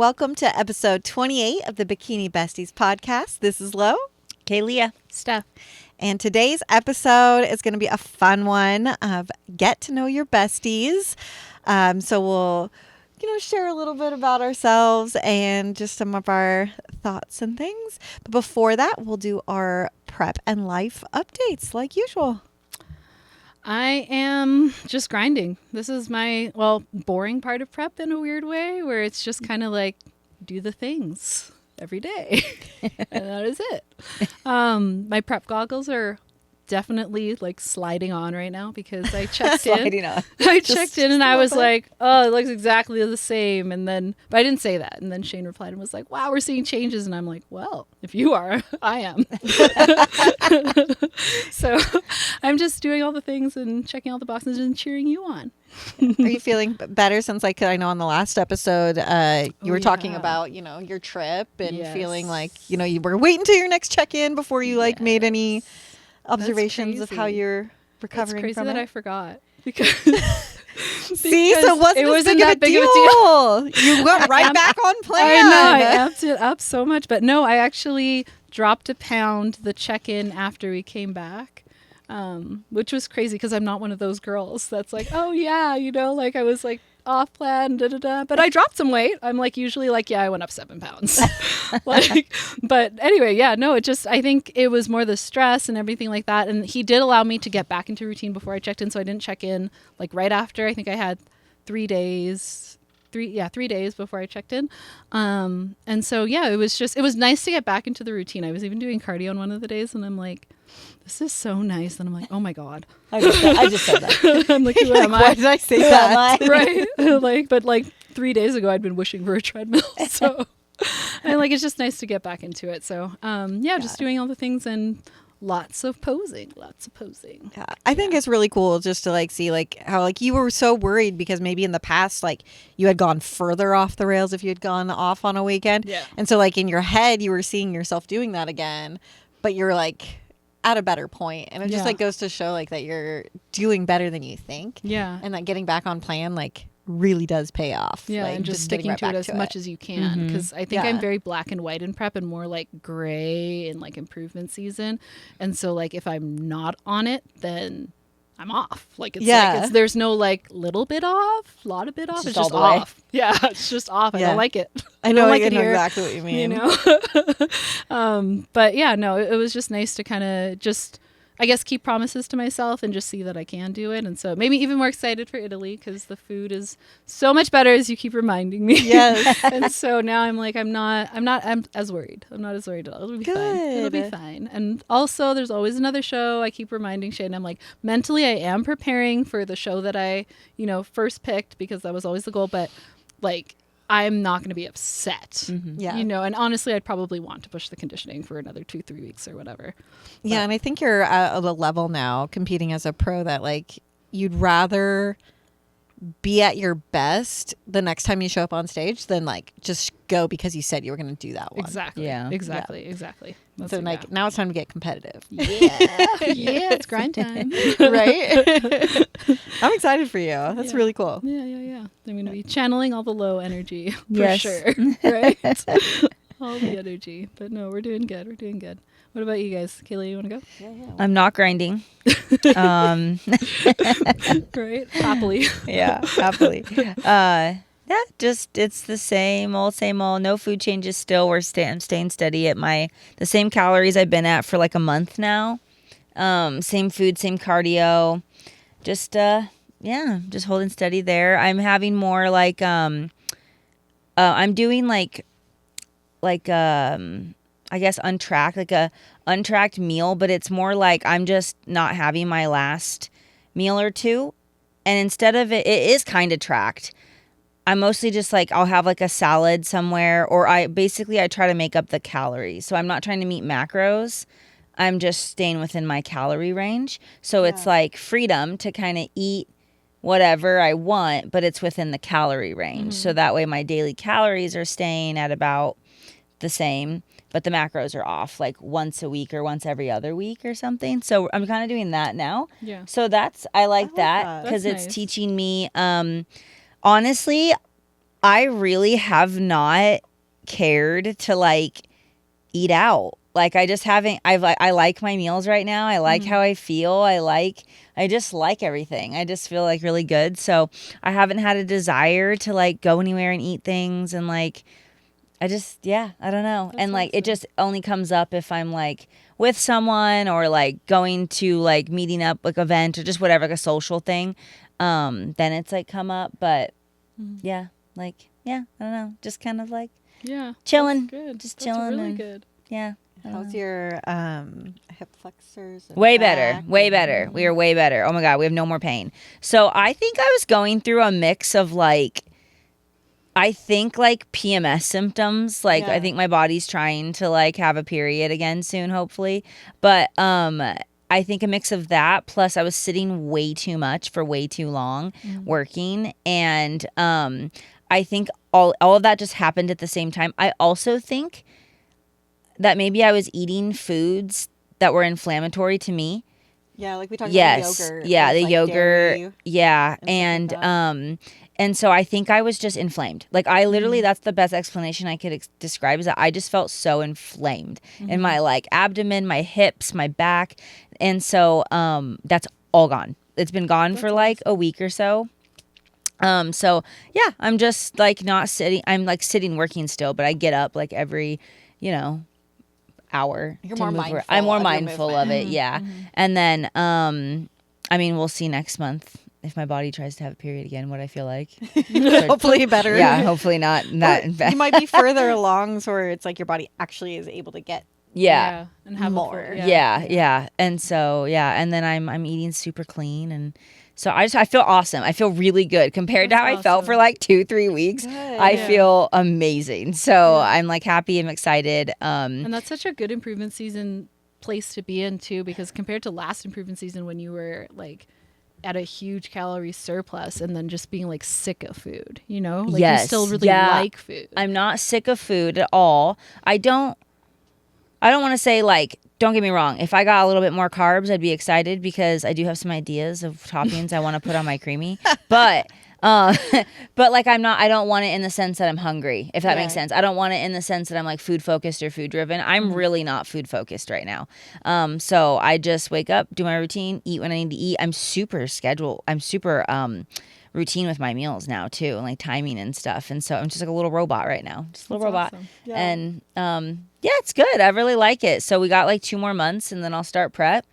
Welcome to episode 28 of the Bikini Besties podcast. This is Lo. Kaylia. Steph. And today's episode is going to be a fun one of get to know your besties. So we'll, share a little bit about ourselves and just some of our thoughts and things. But before that, we'll do our prep and life updates like usual. I am just grinding. This is my, boring part of prep in a weird way, where it's just kind of like do the things every day. And that is it. My prep goggles are definitely like sliding on right now because I checked in. I checked in and I was like, oh, it looks exactly the same. And then, but I didn't say that. And then Shane replied and was like, wow, we're seeing changes. And I'm like, well, if you are, I am. So I'm just doing all the things and checking all the boxes and cheering you on. Are you feeling better since, I know on the last episode, you were talking about, your trip and feeling like, you were waiting till your next check-in before you made any observations of how you're recovering crazy from that it? I forgot because See, so it wasn't that big of a deal. You went right back on plan. I know, I amped it up so much, but no, I actually dropped a pound the check-in after we came back, which was crazy because I'm not one of those girls that's like, oh yeah, I was like off plan, but I dropped some weight. I'm like usually like, yeah, I went up 7 pounds. But anyway, I think it was more the stress and everything like that. And he did allow me to get back into routine before I checked in. So I didn't check in like right after. I think I had 3 days before I checked in. And so, it was nice to get back into the routine. I was even doing cardio on one of the days and I'm like, this is so nice. And I'm like, oh my God. I just said that. I'm like, who am I? Why did I say that? Right. But 3 days ago, I'd been wishing for a treadmill. So and it's just nice to get back into it. So, just doing all the things and lots of posing. Yeah. I think it's really cool just to see how you were so worried because maybe in the past, you had gone further off the rails if you had gone off on a weekend. Yeah. And so in your head, you were seeing yourself doing that again, but you're at a better point. And it just goes to show that you're doing better than you think. Yeah. And that getting back on plan, really does pay off. Yeah, and just sticking to it as much as you can. Because I think I'm very black and white in prep and more gray in improvement season. And so if I'm not on it, then I'm off. There's no little bit off, lot of bit off. It's just off. Yeah, it's just off. I don't like it. I know exactly what you mean. But it was just nice to kind of just, I guess, keep promises to myself and just see that I can do it. And so it made me even more excited for Italy because the food is so much better as you keep reminding me. Yes. And so now I'm I'm as worried. I'm not as worried at all. It'll be fine. It'll be fine. And also there's always another show. I keep reminding Shane. I'm mentally I am preparing for the show that I, first picked because that was always the goal. But I'm not going to be upset, and honestly, I'd probably want to push the conditioning for another 2-3 weeks or whatever. Yeah. And I think you're at a level now competing as a pro that you'd rather be at your best the next time you show up on stage than just go because you said you were going to do that one. Exactly. Yeah. Exactly. So now it's time to get competitive. Yeah. It's grind time. Right? I'm excited for you. That's really cool. Yeah. I'm going to be channeling all the low energy for Yes. sure. Right? All the energy. But no, we're doing good. What about you guys? Kayla, you want to go? Yeah. I'm not grinding. Right? Happily. Yeah, happily. It's the same old. No food changes still. I'm staying steady at the same calories I've been at for a month now. Same food, same cardio. Just holding steady there. I'm having more I'm doing I guess untracked, a untracked meal, but it's more I'm just not having my last meal or two. And instead of it is kind of tracked. I'm mostly just I'll have a salad somewhere, or I try to make up the calories. So I'm not trying to meet macros. I'm just staying within my calorie range. So it's freedom to kind of eat whatever I want, but it's within the calorie range. So that way my daily calories are staying at about the same, but the macros are off once a week or once every other week or something. So I'm kind of doing that now. Yeah. So I like that because it's nice. teaching me, honestly, I really have not cared to like eat out. Like I just haven't. I like my meals right now. I like how I feel. I just like everything. I just feel like really good. So I haven't had a desire to like go anywhere and eat things and like. I don't know. That's and like it awesome. just only comes up if I'm like with someone or like going to like meeting up like event or just whatever, like a social thing. Then it's like come up. But yeah, like I don't know. Just kind of like Yeah. chilling. That's good. Just That's chilling really and- good. yeah. How's your hip flexors? And Way back better. Way and- better. We are way better. Oh my God, we have no more pain. So I think I was going through a mix of like, I think like PMS symptoms. Like I Yeah. think my body's trying to like have a period again soon, hopefully. But I think a mix of that plus I was sitting way too much for way too long working. And I think all of that just happened at the same time. I also think that maybe I was eating foods that were inflammatory to me. Yeah, like we talked Yes. about the yogurt. Yeah, with, the like, yogurt. dairy Yeah. and stuff like And so I think I was just inflamed. Like I literally that's the best explanation I could describe is that I just felt so inflamed in my like abdomen, my hips, my back. And so that's all gone. It's been gone for like a week or so. So yeah, I'm just like not sitting. I'm like sitting working still, but I get up like every, hour. You're to more move around. mindful I'm more of your mindful of movement. it. Yeah. And then, I mean, we'll see next month if my body tries to have a period again, what I feel like. Hopefully better. Yeah. Hopefully not that. You might be further along, so where it's like your body actually is able to get. Yeah. And have More. A full, Yeah. And so, and then I'm eating super clean. And so I feel awesome. I feel really good compared to That's how I felt for awesome. like 2-3 weeks. Good. I Yeah. feel amazing. So I'm like happy. I'm excited. And that's such a good improvement season place to be in too, because compared to last improvement season when you were like at a huge calorie surplus and then just being like sick of food, like Yes. you still really Yeah. like food. I'm not sick of food at all. I don't want to say like, don't get me wrong. If I got a little bit more carbs, I'd be excited because I do have some ideas of toppings I want to put on my creamy. But like I don't want it in the sense that I'm hungry, if that makes Yeah. sense. I don't want it in the sense that I'm like food focused or food driven. I'm really not food focused right now. So I just wake up, do my routine, eat when I need to eat. I'm super routine with my meals now too, and like timing and stuff. And so I'm just like a little robot right now, just a little That's robot. awesome. Yeah. And it's good. I really like it. So we got like 2 more months, and then I'll start prep.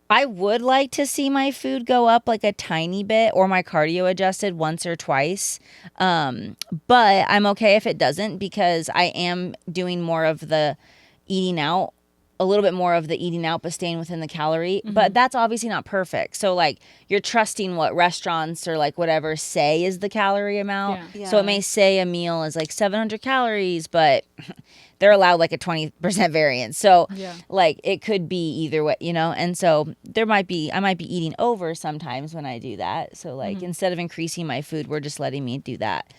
I would like to see my food go up like a tiny bit or my cardio adjusted once or twice. But I'm okay if it doesn't because I am doing more of the eating out, a little bit more of the eating out, but staying within the calorie. But that's obviously not perfect. So like you're trusting what restaurants or like whatever say is the calorie amount. Yeah. So it may say a meal is like 700 calories, but they're allowed like a 20% variance. So Yeah. like it could be either way, and so I might be eating over sometimes when I do that. So like instead of increasing my food, we're just letting me do that.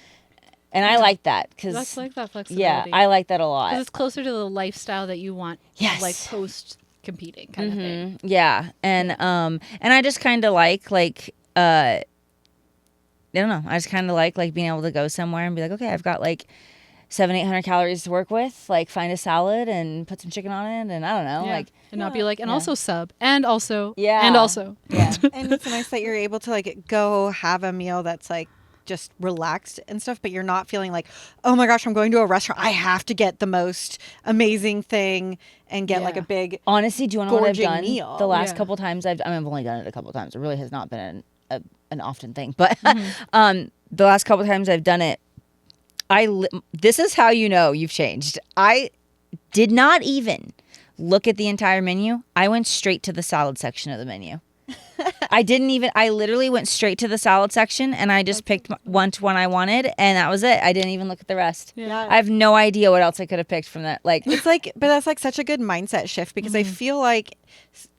And I like that because That's like that flexibility. yeah, I like that a 'Cause lot. it's closer to the lifestyle that you want, Yes. like post competing kind of thing. Yeah. And I just kind of like I don't know. I just kind of like being able to go somewhere and be like, okay, I've got like 700-800 calories to work with, like find a salad and put some chicken on it. And I don't know, Yeah. like, and not be like, and also sub, and also, Yeah. and also. yeah. And it's nice that you're able to like go have a meal that's like just relaxed and stuff, but you're not feeling like, oh my gosh, I'm going to a restaurant. I have to get the most amazing thing and get like Yeah. a big. Honestly, do you want to know what I've gorging done? meal. The last Yeah. couple times I've only done it a couple times. It really has not been an often thing, but the last couple times I've done it, this is how you know you've changed. I did not even look at the entire menu. I went straight to the salad section of the menu. I literally went straight to the salad section and I just picked one I wanted and that was it. I didn't even look at the rest. Yeah. I have no idea what else I could have picked from that. Like, It's like, but that's like such a good mindset shift because I feel like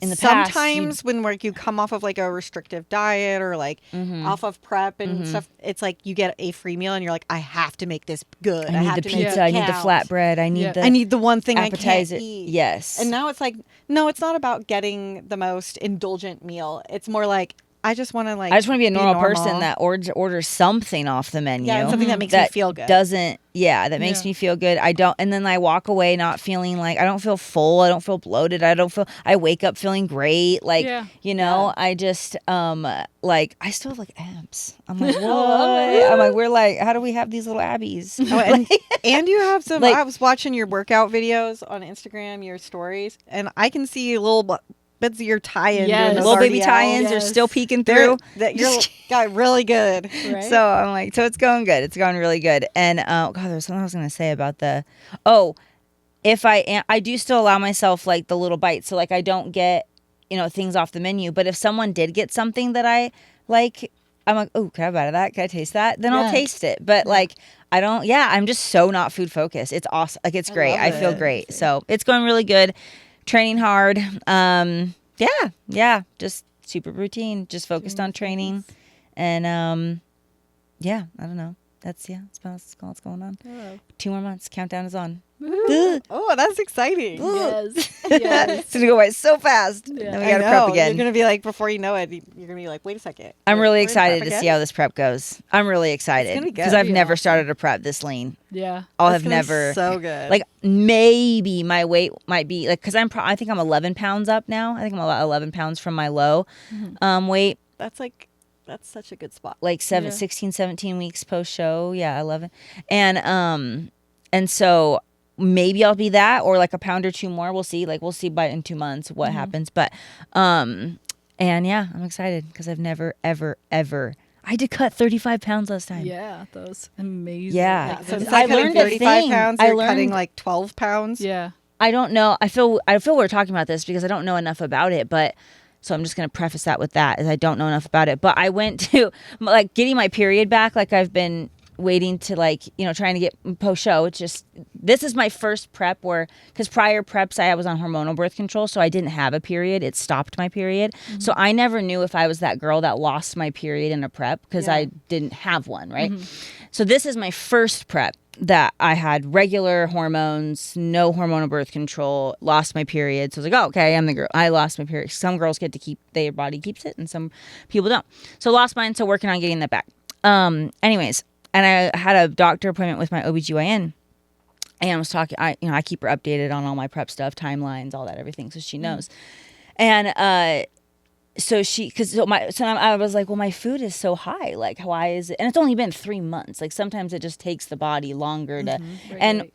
In the past, sometimes when like you come off of like a restrictive diet or like off of prep and stuff, it's like you get a free meal and you're like, I have to make this good. I need have the to make pizza. it I need the count. flatbread. I need Yeah. the I need the one thing appetizer. I can't eat. Yes. And now it's like, no, it's not about getting the most indulgent meal. It's more like I just want to like. I just want to be a normal person normal. that orders something off the menu. Yeah, and something that makes me feel good. That makes me feel good. And then I walk away not feeling like, I don't feel full. I don't feel bloated. I wake up feeling great. Like, I just, like, I still have like abs. I'm like, what? I'm like, we're like, how do we have these little abbies? And you have some, Like- I was watching your workout videos on Instagram, your stories, and I can see little bits of your tie-in. Yes. doing those Little baby RDLs. tie-ins are still peeking through. That you're got really good. Right? So I'm like, so it's going good. It's going really good. And God, there was something I was going to say about if I do still allow myself like the little bites. So like I don't get, things off the menu. But if someone did get something that I like, I'm like, oh, can I have a bite of that? Can I taste that? Then I'll taste it. But like, I don't, I'm just so not food focused. It's awesome. Like it's great. I feel great. So it's going really good. Training hard. Just super routine. Just focused on training. And I don't know. That's what's going on. Oh. 2 more months. Countdown is on. Oh, that's exciting. Yes. It's gonna go by so fast. Yeah. Then we gotta prep again. You're gonna be like, before you know it, you're gonna be like, wait a second. I'm really We're in excited prep to see again? how this prep goes. I'm really excited gonna be good. because I've Yeah. never started a prep this lean. Yeah. I'll It's have gonna be never. so good. Like maybe my weight might be like because I think I'm 11 pounds up now. I think I'm about 11 pounds from my low weight. that's such a good spot. Like Yeah. 16, 17 weeks post show. Yeah, 11. And so maybe I'll be that or like a pound or two more. We'll see. Like we'll see in 2 months what happens. But and yeah, I'm excited because I've never ever I did cut 35 pounds last time. Yeah. That was amazing. Yeah. So instead I of cutting learned a 35 thing. pounds, I you're learned- cutting like 12 pounds. Yeah. I don't know. I feel we're talking about this because I don't know enough about it, but so I'm just going to preface that with that, as I don't know enough about it. But I went to like getting my period back. Like I've been waiting to like, trying to get post show. It's just, this is my first prep because prior preps I was on hormonal birth control. So I didn't have a period. It stopped my period. So I never knew if I was that girl that lost my period in a prep because I didn't have one. Right. So this is my first prep that I had regular hormones, no hormonal birth control, lost my period. So I was like, oh, okay, I'm the girl. I lost my period. Some girls get to keep, their body keeps it and some people don't. So lost mine. So working on getting that back. Anyways, and I had a doctor appointment with my OBGYN and I was talking, I keep her updated on all my prep stuff, timelines, all that, everything. So she knows. And, so I was like, well, my food is so high. Like, why is it? And it's only been 3 months. Like sometimes it just takes the body longer to, and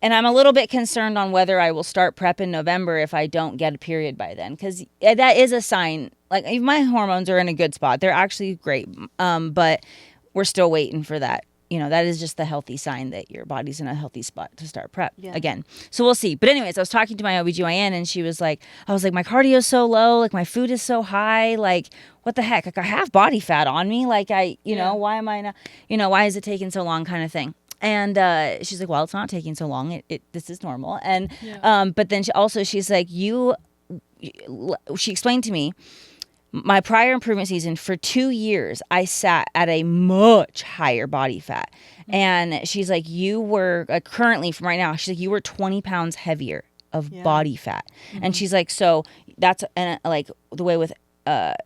I'm a little bit concerned on whether I will start prep in November if I don't get a period by then. Cause that is a sign, like if my hormones are in a good spot, they're actually great. But we're still waiting for that. That is just the healthy sign that your body's in a healthy spot to start prep again. So we'll see. But anyways, I was talking to my OBGYN and she was like, I was like, my cardio's so low. Like my food is so high. Like what the heck? Like I have body fat on me. Like why am I not, why is it taking so long kind of thing? And she's like, well, it's not taking so long. This is normal. And but then she's like, she explained to me, my prior improvement season for 2 years, I sat at a much higher body fat. And she's like, you were currently from right now, she's like, you were 20 pounds heavier of body fat. And she's like, so that's like the way with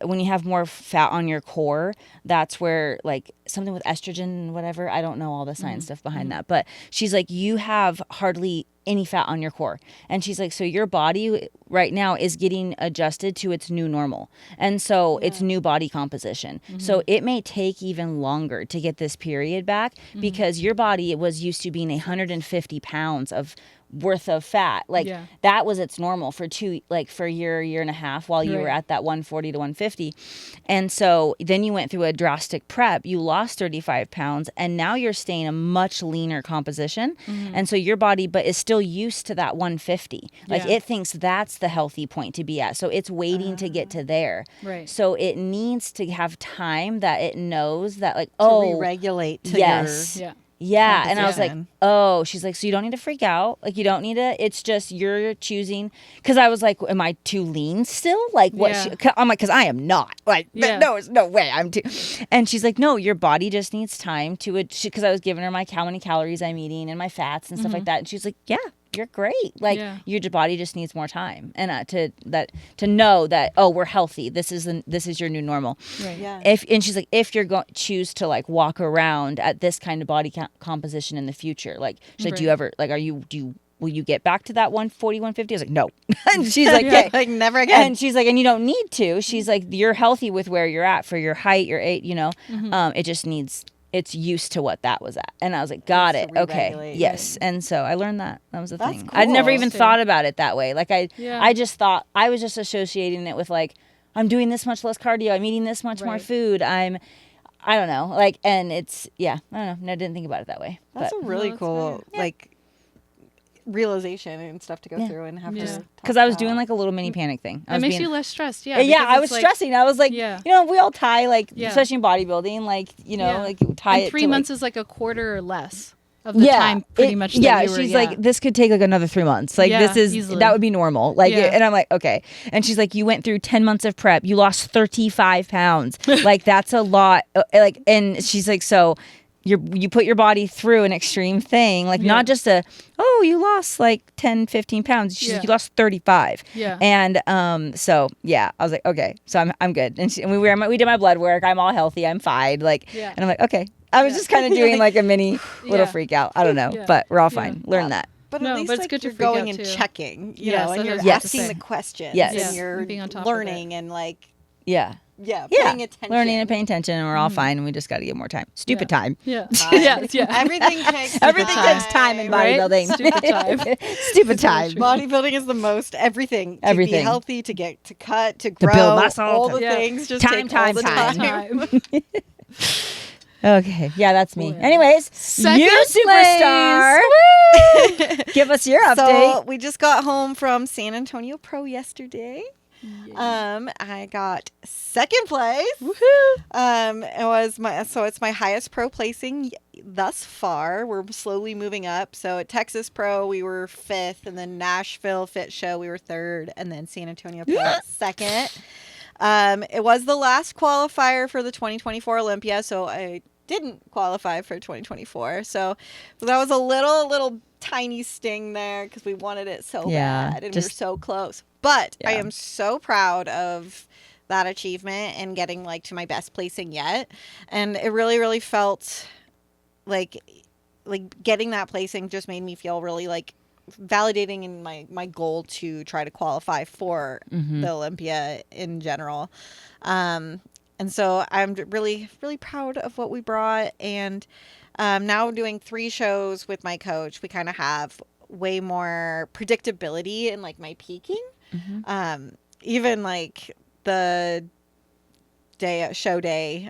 when you have more fat on your core, that's where like something with estrogen and whatever, I don't know all the science stuff behind that, but she's like, you have hardly any fat on your core. And she's like, so your body right now is getting adjusted to its new normal. And so its new body composition. So it may take even longer to get this period back because your body was used to being 150 pounds of worth of fat. Like that was its normal for a year and a half while you were at that 140 to 150. And so then you went through a drastic prep, you lost 35 pounds and now you're staying a much leaner composition. And so your body, but is still used to that 150. Like it thinks that's the healthy point to be at. So it's waiting to get to there. Right. So it needs to have time that it knows that like, To re-regulate to your Yeah. And I was like, composition. oh, she's like, so you don't need to freak out. Like, you don't need to, it's just you're choosing. Cause I was like, am I too lean still? Like, what? I'm like, cause I am not. Like, no, there's no way I'm too. And she's like, no, your body just needs time to, cause I was giving her how many calories I'm eating and my fats and stuff like that. And she's like, yeah, you're great. Like Yeah. your body just needs more time, and to know that, oh, we're healthy. This is your new normal. Right. Yeah. And she's like, if you're going choose to like walk around at this kind of body composition in the future, like she's like, do you Right. ever like will you get back to that 140, 150? I was like, no. And she's like, yeah. Like never again. And she's like, and you don't need to. She's like, you're healthy with where you're at for your height, your age, it just needs, it's used to what that was at. And I was like, got Needs it. to Okay. re-regulate. Yes. And so I learned that. That was the That's thing. I'd never cool. even Too. thought about it that way. Like Yeah. I just thought, I was just associating it with like, I'm doing this much less cardio. I'm eating this much more Right. food. I don't know. Like, and it's, I don't know. No, I didn't think about it that way. That's But a really that's cool great. like realization and stuff to go Yeah. through and have Yeah. to because I was doing like a little mini panic thing. I It was makes being, you less stressed. Yeah. yeah, because I it's was like, stressing. I was like, Yeah. we all tie like, Yeah. especially in bodybuilding, like, Yeah. like you tie And it 3 to, months like, is like a quarter or less of the time, pretty much. That Yeah, you were, she's like, this could take like another 3 months. Like Yeah, this is easily. that would be normal. Like, Yeah. and I'm like, okay. And she's like, you went through 10 months of prep. You lost 35 pounds. Like that's a lot. Like, and she's like, so you put your body through an extreme thing, like not just you lost like 10, 15 pounds. She's like, you lost 35. Yeah. And so yeah, I was like, okay, so I'm good. And we did my blood work. I'm all healthy. I'm fine. Like, Yeah. and I'm like, okay. I was just kind of doing like a mini little Yeah. freak out. I don't know, Yeah. but we're all Yeah. fine. Learn that. But No, at least but it's like good to you're freak going out, and too. checking, Yes, and that you're is Yes. asking the say. questions, Yes. and Yeah, you're and being on top of it. learning and like Yeah. paying attention. Learning and paying attention, and we're all fine, and we just got to get more time. Stupid time. Yeah. Time. Yeah. Everything takes Everything time. takes time in Right? bodybuilding. Stupid time. Stupid time. true. Bodybuilding is the most everything. To be Everything. healthy, to get to cut, to grow, build muscle, all to- the Yeah. things just Time, take all the time. time. Okay. Yeah, that's me. Boy. Anyways, Second you superstar. Give us your update. So we just got home from San Antonio Pro yesterday. I got second place. Woohoo! It's my highest pro placing thus far. We're slowly moving up. So at Texas Pro we were 5th, and then Nashville Fit Show we were 3rd, and then San Antonio Pro 2nd. It was the last qualifier for the 2024 Olympia, so I didn't qualify for 2024. So that was a little tiny sting there because we wanted it so bad and we were so close. But I am so proud of that achievement and getting like to my best placing yet. And it really, really felt like getting that placing just made me feel really like validating in my goal to try to qualify for the Olympia in general. And so I'm really, really proud of what we brought. And now doing 3 shows with my coach, we kind of have way more predictability in like my peaking. Even like the show day,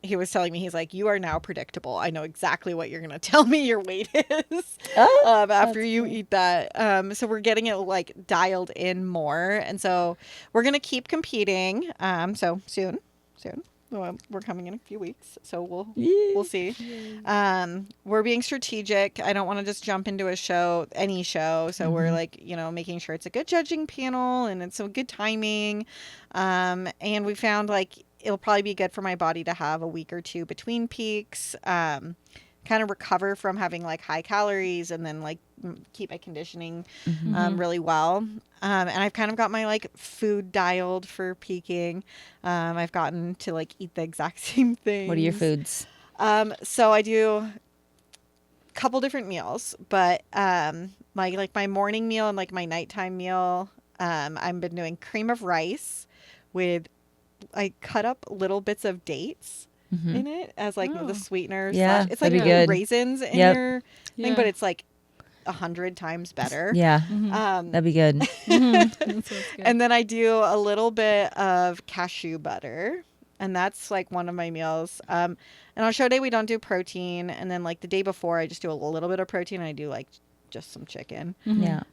he was telling me, he's like, you are now predictable. I know exactly what you're going to tell me your weight is after you eat that. So we're getting it like dialed in more. And so we're going to keep competing. So soon. Well, we're coming in a few weeks, so we'll see. We're being strategic. I don't want to just jump into any show. So we're like, making sure it's a good judging panel and it's a good timing. And we found like it'll probably be good for my body to have a week or 2 between peaks. Kind of recover from having like high calories and then like keep my conditioning really well. And I've kind of got my like food dialed for peaking. I've gotten to like eat the exact same thing. What are your foods? So I do a couple different meals, but my morning meal and like my nighttime meal, I've been doing cream of rice with, I cut up little bits of dates in it as like the sweeteners. Yeah, it's like that'd be good. raisins in Yep. your thing, but it's like 100 times better. Yeah, that'd be good. That sounds good. And then I do a little bit of cashew butter, and that's like one of my meals. And on show day we don't do protein, and then like the day before I just do a little bit of protein, and I do like just some chicken. Yeah.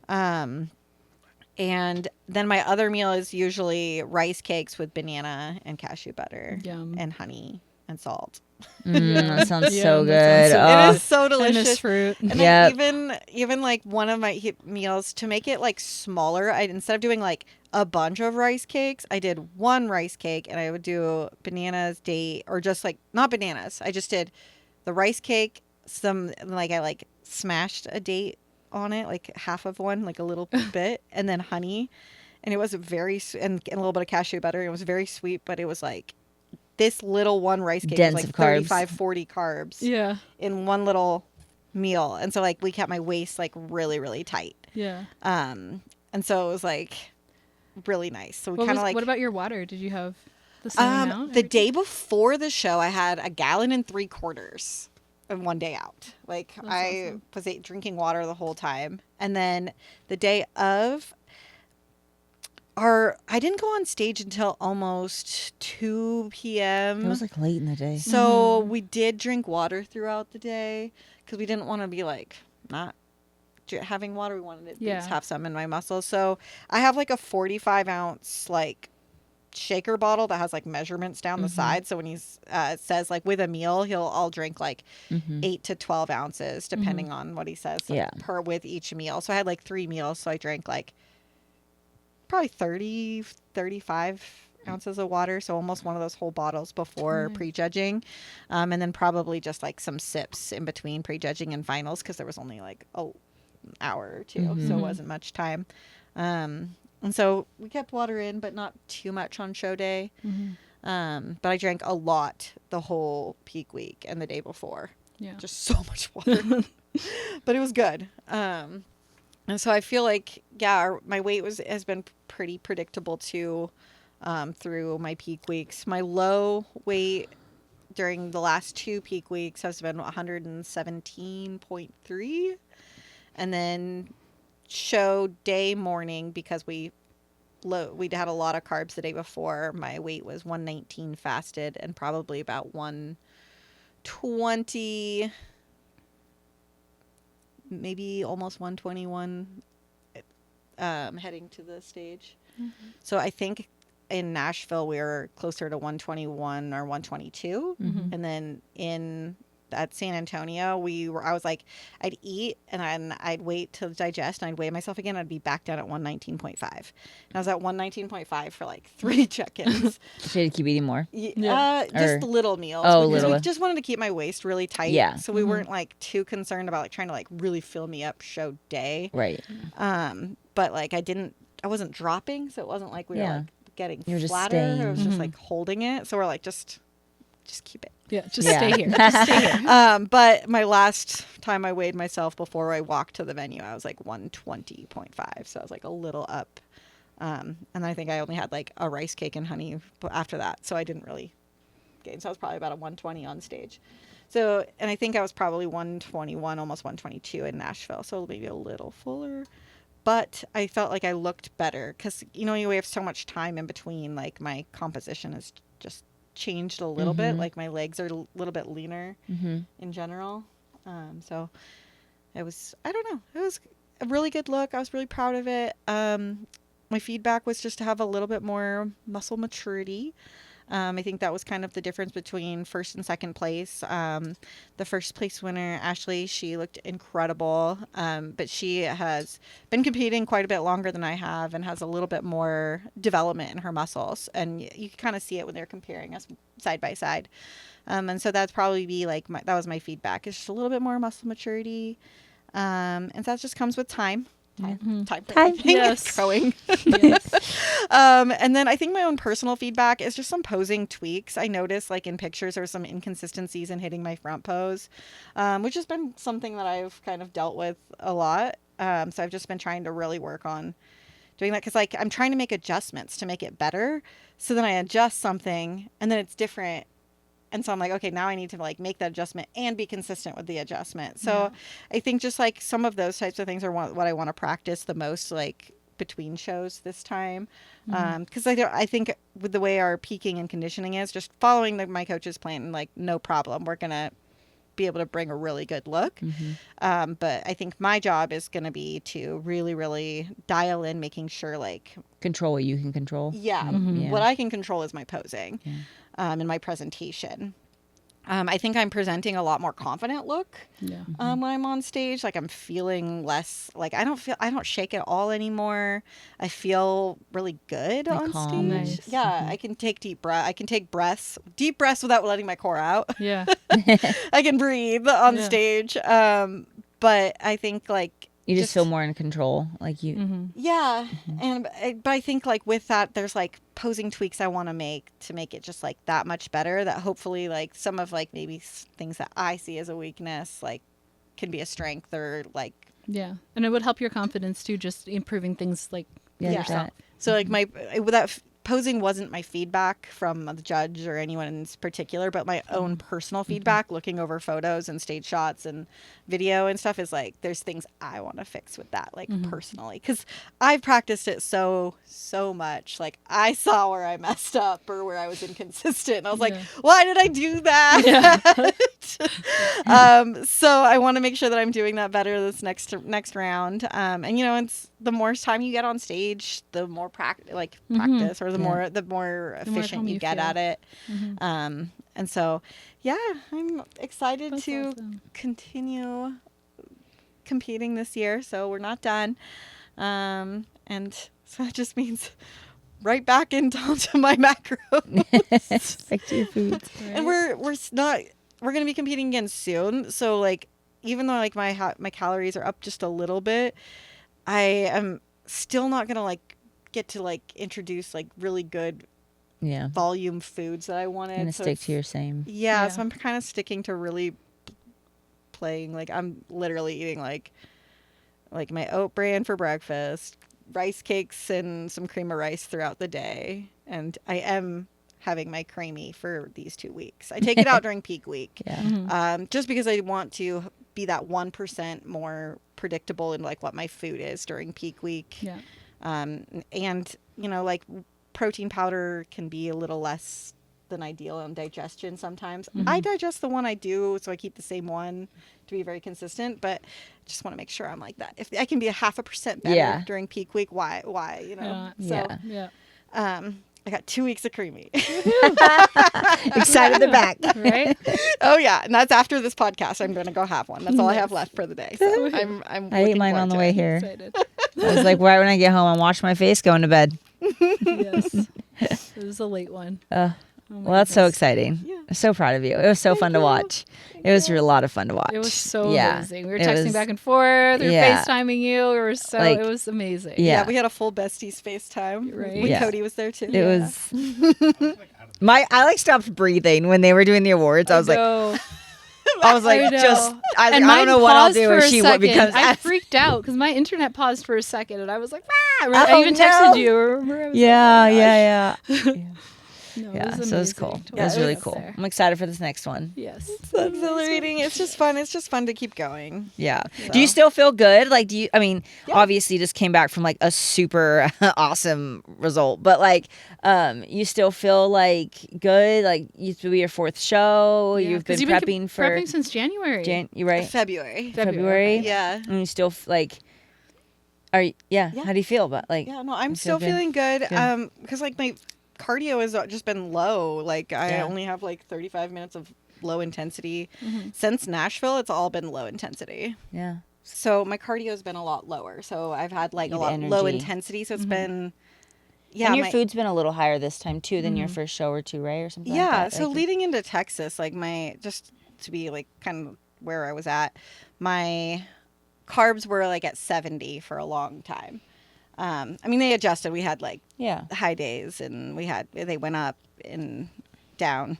And then my other meal is usually rice cakes with banana and cashew butter Yum. and honey and salt. That sounds Yeah, so that good. sounds It is so And delicious. this fruit. And Yep. then even like one of my meals, to make it like smaller, instead of doing like a bunch of rice cakes, I did one rice cake, and I would do bananas, date, or just like not bananas. I just did the rice cake, I like smashed a date on it, like half of one, like a little bit, and then honey. And it was and a little bit of cashew butter. It was very sweet, but it was like this little one rice cake Dense was like of carbs. 35, 40 carbs Yeah. in one little meal. And so like we kept my waist like really, really tight. Yeah. And so it was like really nice. So we kind of like. What about your water? Did you have the same amount? The day before the show, I had 1.75 gallons in one day out. Like That's I awesome. was drinking water the whole time. And then the day of I didn't go on stage until almost 2 p.m. It was like late in the day. So we did drink water throughout the day because we didn't want to be like not having water. We wanted to at least have some in my muscles. So I have like a 45-ounce like shaker bottle that has like measurements down the side. So when he says like with a meal, I'll drink like 8 to 12 ounces depending on what he says per with each meal. So I had like 3 meals. So I drank like probably 30, 35 ounces of water. So almost one of those whole bottles before prejudging. And then probably just like some sips in between prejudging and finals because there was only like an hour or two. So it wasn't much time. And so we kept water in, but not too much on show day. But I drank a lot the whole peak week and the day before. Yeah. Just so much water. But it was good. And so I feel like, my weight has been pretty predictable too through my peak weeks. My low weight during the last 2 peak weeks has been 117.3. And then show day morning, because we'd had a lot of carbs the day before, my weight was 119 fasted and probably about 120, maybe almost 121 heading to the stage. So I think in Nashville we were closer to 121 or 122. And then at San Antonio I was like, I'd eat and then I'd wait to digest and I'd weigh myself again. I'd be back down at 119.5. And I was at 119.5 for like 3 check-ins. So you had to keep eating more? Just little meals. Oh, because little. we just wanted to keep my waist really tight. Yeah. So we weren't like too concerned about like trying to like really fill me up show day. Right. But like I wasn't dropping, so it wasn't like we were like getting You were just flatter. staying. It was just like holding it. So we're like, just keep it. Yeah, stay here. Just stay here. But my last time I weighed myself before I walked to the venue, I was like 120.5. So I was like a little up. And I think I only had like a rice cake and honey after that. So I didn't really gain. So I was probably about a 120 on stage. So, and I think I was probably 121, almost 122 in Nashville. So maybe a little fuller. But I felt like I looked better because, we have so much time in between. Like my composition has just changed a little bit. Like my legs are a little bit leaner in general. So it was a really good look. I was really proud of it. My feedback was just to have a little bit more muscle maturity. I think that was kind of the difference between first and second place. The first place winner, Ashley, she looked incredible. But she has been competing quite a bit longer than I have and has a little bit more development in her muscles. And you can kind of see it when they're comparing us side by side. And so that's probably that was my feedback. It's just a little bit more muscle maturity. And that just comes with time. Time. Yes. Growing. Yes. And then I think my own personal feedback is just some posing tweaks. I noticed like in pictures there were some inconsistencies in hitting my front pose, which has been something that I've kind of dealt with a lot. So I've just been trying to really work on doing that because like I'm trying to make adjustments to make it better. So then I adjust something and then it's different. And so I'm like, okay, now I need to like make that adjustment and be consistent with the adjustment. So I think just like some of those types of things are what I want to practice the most, like between shows this time. Because I think with the way our peaking and conditioning is, just following my coach's plan, like no problem, we're going to be able to bring a really good look. But I think my job is going to be to really, really dial in, making sure like control what you can control. Yeah. What I can control is my posing. And my presentation. I think I'm presenting a lot more confident look when I'm on stage. Like I'm feeling less like I don't shake at all anymore. I feel really good on calm. stage. Nice. Yeah, I can take deep breaths without letting my core out. Yeah. I can breathe on stage. But I think like You just feel more in control. Like you. Yeah. But I think like with that, there's like posing tweaks I want to make it just like that much better, that hopefully like some of like maybe things that I see as a weakness, like can be a strength, or like. Yeah. And it would help your confidence too, just improving things like Yeah. yourself. So like posing wasn't my feedback from the judge or anyone in particular, but my own personal feedback, looking over photos and stage shots and video and stuff, is like there's things I want to fix with that, like personally, because I've practiced it so much. Like I saw where I messed up or where I was inconsistent, and I was like, why did I do that? So I want to make sure that I'm doing that better this next round. And it's the more time you get on stage, the more practice, or the more efficient you get at it. And so, yeah, I'm excited to continue competing this year. So we're not done. And so that just means right back into my macros. Back to your foods. Right. And we're going to be competing again soon. So like, even though like my calories are up just a little bit, I am still not going to like get to like introduce like really good volume foods that I wanted. And stick to your same. Yeah, so I'm kind of sticking to really playing, like I'm literally eating like my oat bran for breakfast, rice cakes and some cream of rice throughout the day, and I am having my creamy for these 2 weeks. I take it out during peak week. Just because I want to be that 1% more predictable in like what my food is during peak week. And like protein powder can be a little less than ideal on digestion sometimes. I digest the one I do, so I keep the same one to be very consistent, but just want to make sure I'm like that. If I can be 0.5% better during peak week, why I got 2 weeks of creamy. Excited, they're back. Right? Oh yeah, and that's after this podcast. I'm going to go have one. That's all I have left for the day. So I ate mine on the way here. Excited. I was like, right when I get home, I'm washing my face, going to bed. Yes. It was a late one. Well, that's so exciting. Yeah. I'm so proud of you. It was so fun to watch. It was a lot of fun to watch. It was so amazing. We were texting back and forth. We were FaceTiming you. We were it was amazing. Yeah, we had a full Besties FaceTime. Right. When Cody was there too. It was. I stopped breathing when they were doing the awards. I was like, I don't know what I'll do if she becomes. I freaked out because my internet paused for a second, and I was like, I even texted you. Yeah. No, So it was cool. It was really cool. I'm excited for this next one. Yes. It's exhilarating. It's just fun. It's just fun to keep going. Yeah. So. Do you still feel good? Like, obviously you just came back from like a super awesome result, but like, you still feel like good? Like, used to be your 4th show. Yeah, you've been prepping since January. You right? February. Yeah. And you still like, how do you feel about like? Yeah, no, I'm still feeling good. Because like my cardio has just been low. Like I only have like 35 minutes of low intensity. Since Nashville, it's all been low intensity. Yeah. So my cardio has been a lot lower. So I've had like a lot low intensity. So it's been. Yeah, and your food's been a little higher this time too than your first show or two, right, or something. Yeah. Like that. So leading into Texas, like just to be like kind of where I was at, my carbs were like at 70 for a long time. They adjusted. We had like high days, and they went up and down.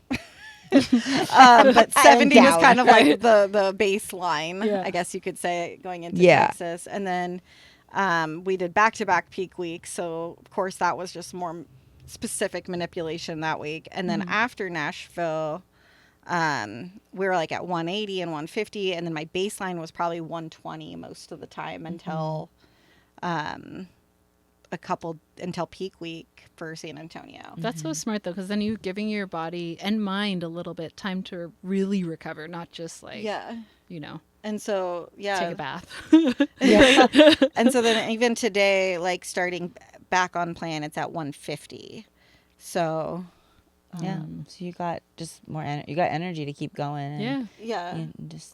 But 70 was kind of like the baseline, I guess you could say, going into Texas. And then we did back-to-back peak weeks. So, of course, that was just more specific manipulation that week. And then after Nashville, we were like at 180 and 150. And then my baseline was probably 120 most of the time until until peak week for San Antonio. That's so smart though, because then you're giving your body and mind a little bit time to really recover, not just like And so take a bath. And so then even today, like starting back on plan, it's at 150. So so you got just more you got energy to keep going. And,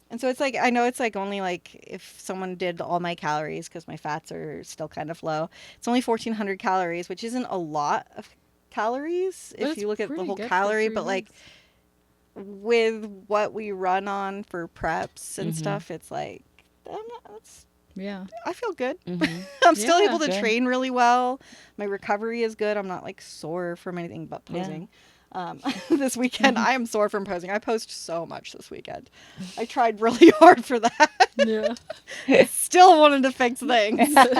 and so it's like, I know it's like only like if someone did all my calories, because my fats are still kind of low, it's only 1,400 calories, which isn't a lot of calories if you look at the whole calorie, but like with what we run on for preps and stuff, it's like Yeah. I feel good. Mhm. I'm still Yeah, able to good. train really well. My recovery is good. I'm not like sore from anything but posing. This weekend, I am sore from posing. I posed so much this weekend. I tried really hard for that. Yeah. Still wanted to fix things. I feel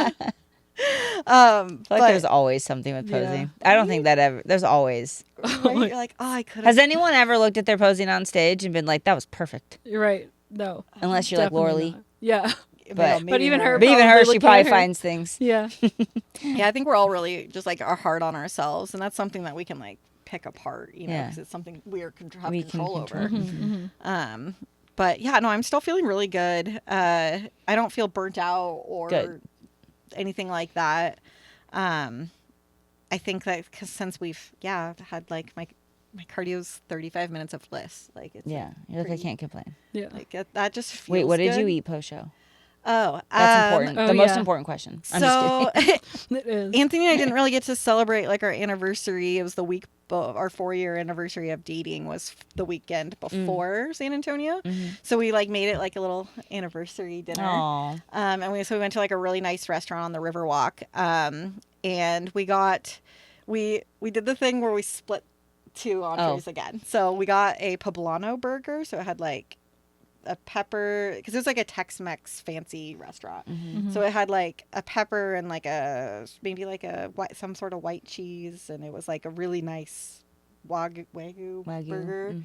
like but there's always something with Yeah. posing. I don't think that ever. There's always. right, you're like, oh, I could Has have. anyone ever looked at their posing on stage and been like, "That was perfect"? You're right. No. Unless you're like Definitely Laura Lee. not. Yeah. But even her- But even her, Probably she looking probably at her. finds things. Yeah. Yeah, I think we're all really just like are hard on ourselves, and that's something that we can like pick apart, you know, Yeah. because it's something we have We can control over. control. But yeah, no, I'm still feeling really good. I don't feel burnt out or Good. anything like that. I think that cause since we've had like my cardio's 35 minutes of bliss, like it's Yeah, you're like, I pretty- can't complain. Yeah. like that just feels Wait, what did you good. eat post show? Oh, That's important. oh, The most yeah. important question. I'm just So kidding. It is. Anthony and I didn't really get to celebrate like our anniversary. It was the week our 4-year anniversary of dating was the weekend before San Antonio. So we like made it like a little anniversary dinner. Aw. And we went to like a really nice restaurant on the Riverwalk. And we did the thing where we split 2 entrees again. So we got a poblano burger. So it had like a pepper, because it was like a Tex-Mex fancy restaurant. So it had like a pepper and like maybe like some sort of white cheese, and it was like a really nice wagyu burger.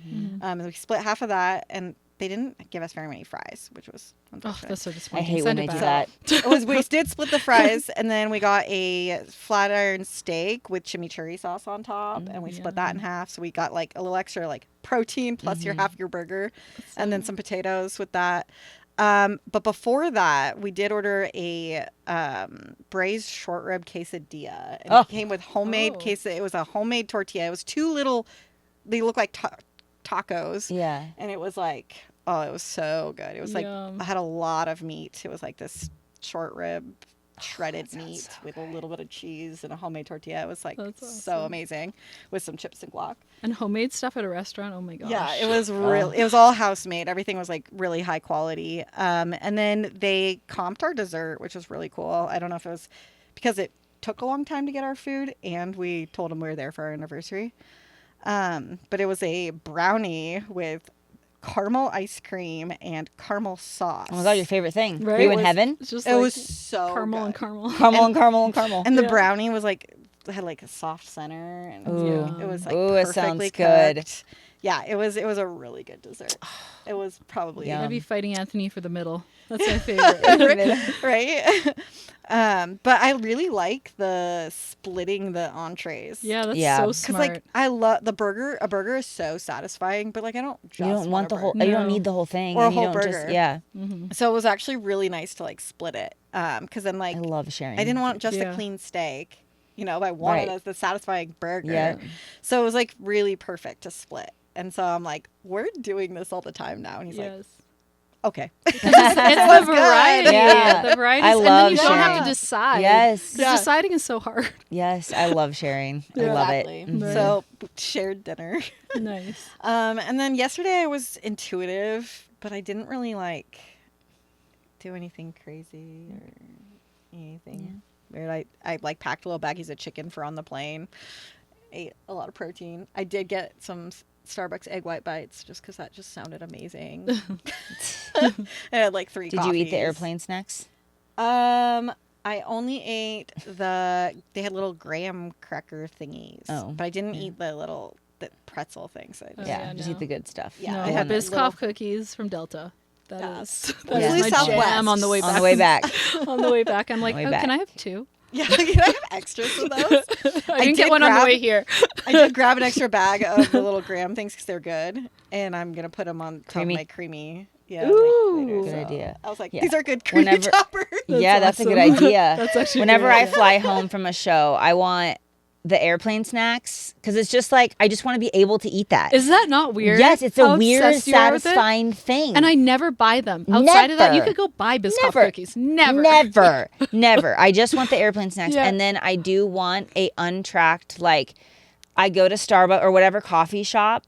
And we split half of that, and they didn't give us very many fries, which was Oh, unfortunate. that's so I disappointing. hate when Send they it do back. that. We did split the fries, and then we got a flat iron steak with chimichurri sauce on top, and we split that in half. So we got like a little extra like protein plus your half your burger, and then some potatoes with that. But before that, we did order a braised short rib quesadilla, and it came with homemade quesadilla. It was a homemade tortilla. It was 2 little. They look like tacos. Yeah. And it was like, oh, it was so good. It was like, Yum. I had a lot of meat. It was like this short rib, shredded meat with a little bit of cheese and a homemade tortilla. It was like That's so awesome. amazing with some chips and guac. And homemade stuff at a restaurant. Oh my gosh. Yeah, it was it was all house made. Everything was like really high quality. And then they comped our dessert, which was really cool. I don't know if it was because it took a long time to get our food, and we told them we were there for our anniversary. But it was a brownie with caramel ice cream and caramel sauce. Oh my god, your favorite thing. Right? Were you It in was- heaven? It's just It like was so caramel and good. caramel. Caramel and caramel and caramel. And the Yeah. brownie was like had like a soft center, and Ooh. it was like Ooh, it perfectly sounds good. cooked. Yeah, it was a really good dessert. It was probably Yum. I'd be fighting Anthony for the middle. That's my favorite. right. But I really like the splitting the entrees. Yeah, that's Yeah. so 'Cause smart. like I love the burger. A burger is so satisfying, but like I don't just You don't want the a whole. burger. You don't No. need the whole thing. Or a and you whole don't burger. Just, yeah. So it was actually really nice to like split it. Because then like I love sharing. I didn't want just Yeah. a clean steak. You know, I wanted Right. the satisfying burger. Yeah. So it was like really perfect to split. And so I'm like, we're doing this all the time now. And he's like, yes. okay. It's the variety. Yeah. The variety. I And then love you don't have sharing. to decide. Yes. 'Cause Yeah. deciding is so hard. Yes, I love sharing. I Yeah. love Exactly. it. Mhm. So shared dinner. Nice. And then yesterday I was intuitive, but I didn't really like do anything crazy or anything weird. I like packed little baggies of chicken for on the plane. Ate a lot of protein. I did get some Starbucks egg white bites just because that just sounded amazing. I had like 3 Did you eat the coffees. airplane snacks? I only ate they had little graham cracker thingies. Oh, But I didn't eat the pretzel things. I just, Yeah, yeah, just no. eat the good stuff. Yeah, No, I had Biscoff little- cookies from Delta. That Yeah. is Usually that's my Southwest. jam on the way back. On the way back. On the way back, I'm like, way oh, back. can I have 2? Yeah, can I have extras of those? I didn't did get one on the grab- way here. I did grab an extra bag of the little graham things because they're good, and I'm gonna put them on top Creamy. of my creamy. Yeah, Ooh. later, Good so idea. I was like, Yeah. these are good creamy Whenever- toppers. Yeah, that's a good awesome. idea. That's actually a Whenever great I idea. fly home from a show, I want the airplane snacks because it's just like I just want to be able to eat that. Is that not weird? Yes, it's a How weird, obsessed you are with it? satisfying thing. And I never buy them. Outside of that, you Never. could go buy Biscoff Never. cookies. Never. Never, never. I just want the airplane snacks, Yeah. and then I do want a untracked like. I go to Starbucks or whatever coffee shop,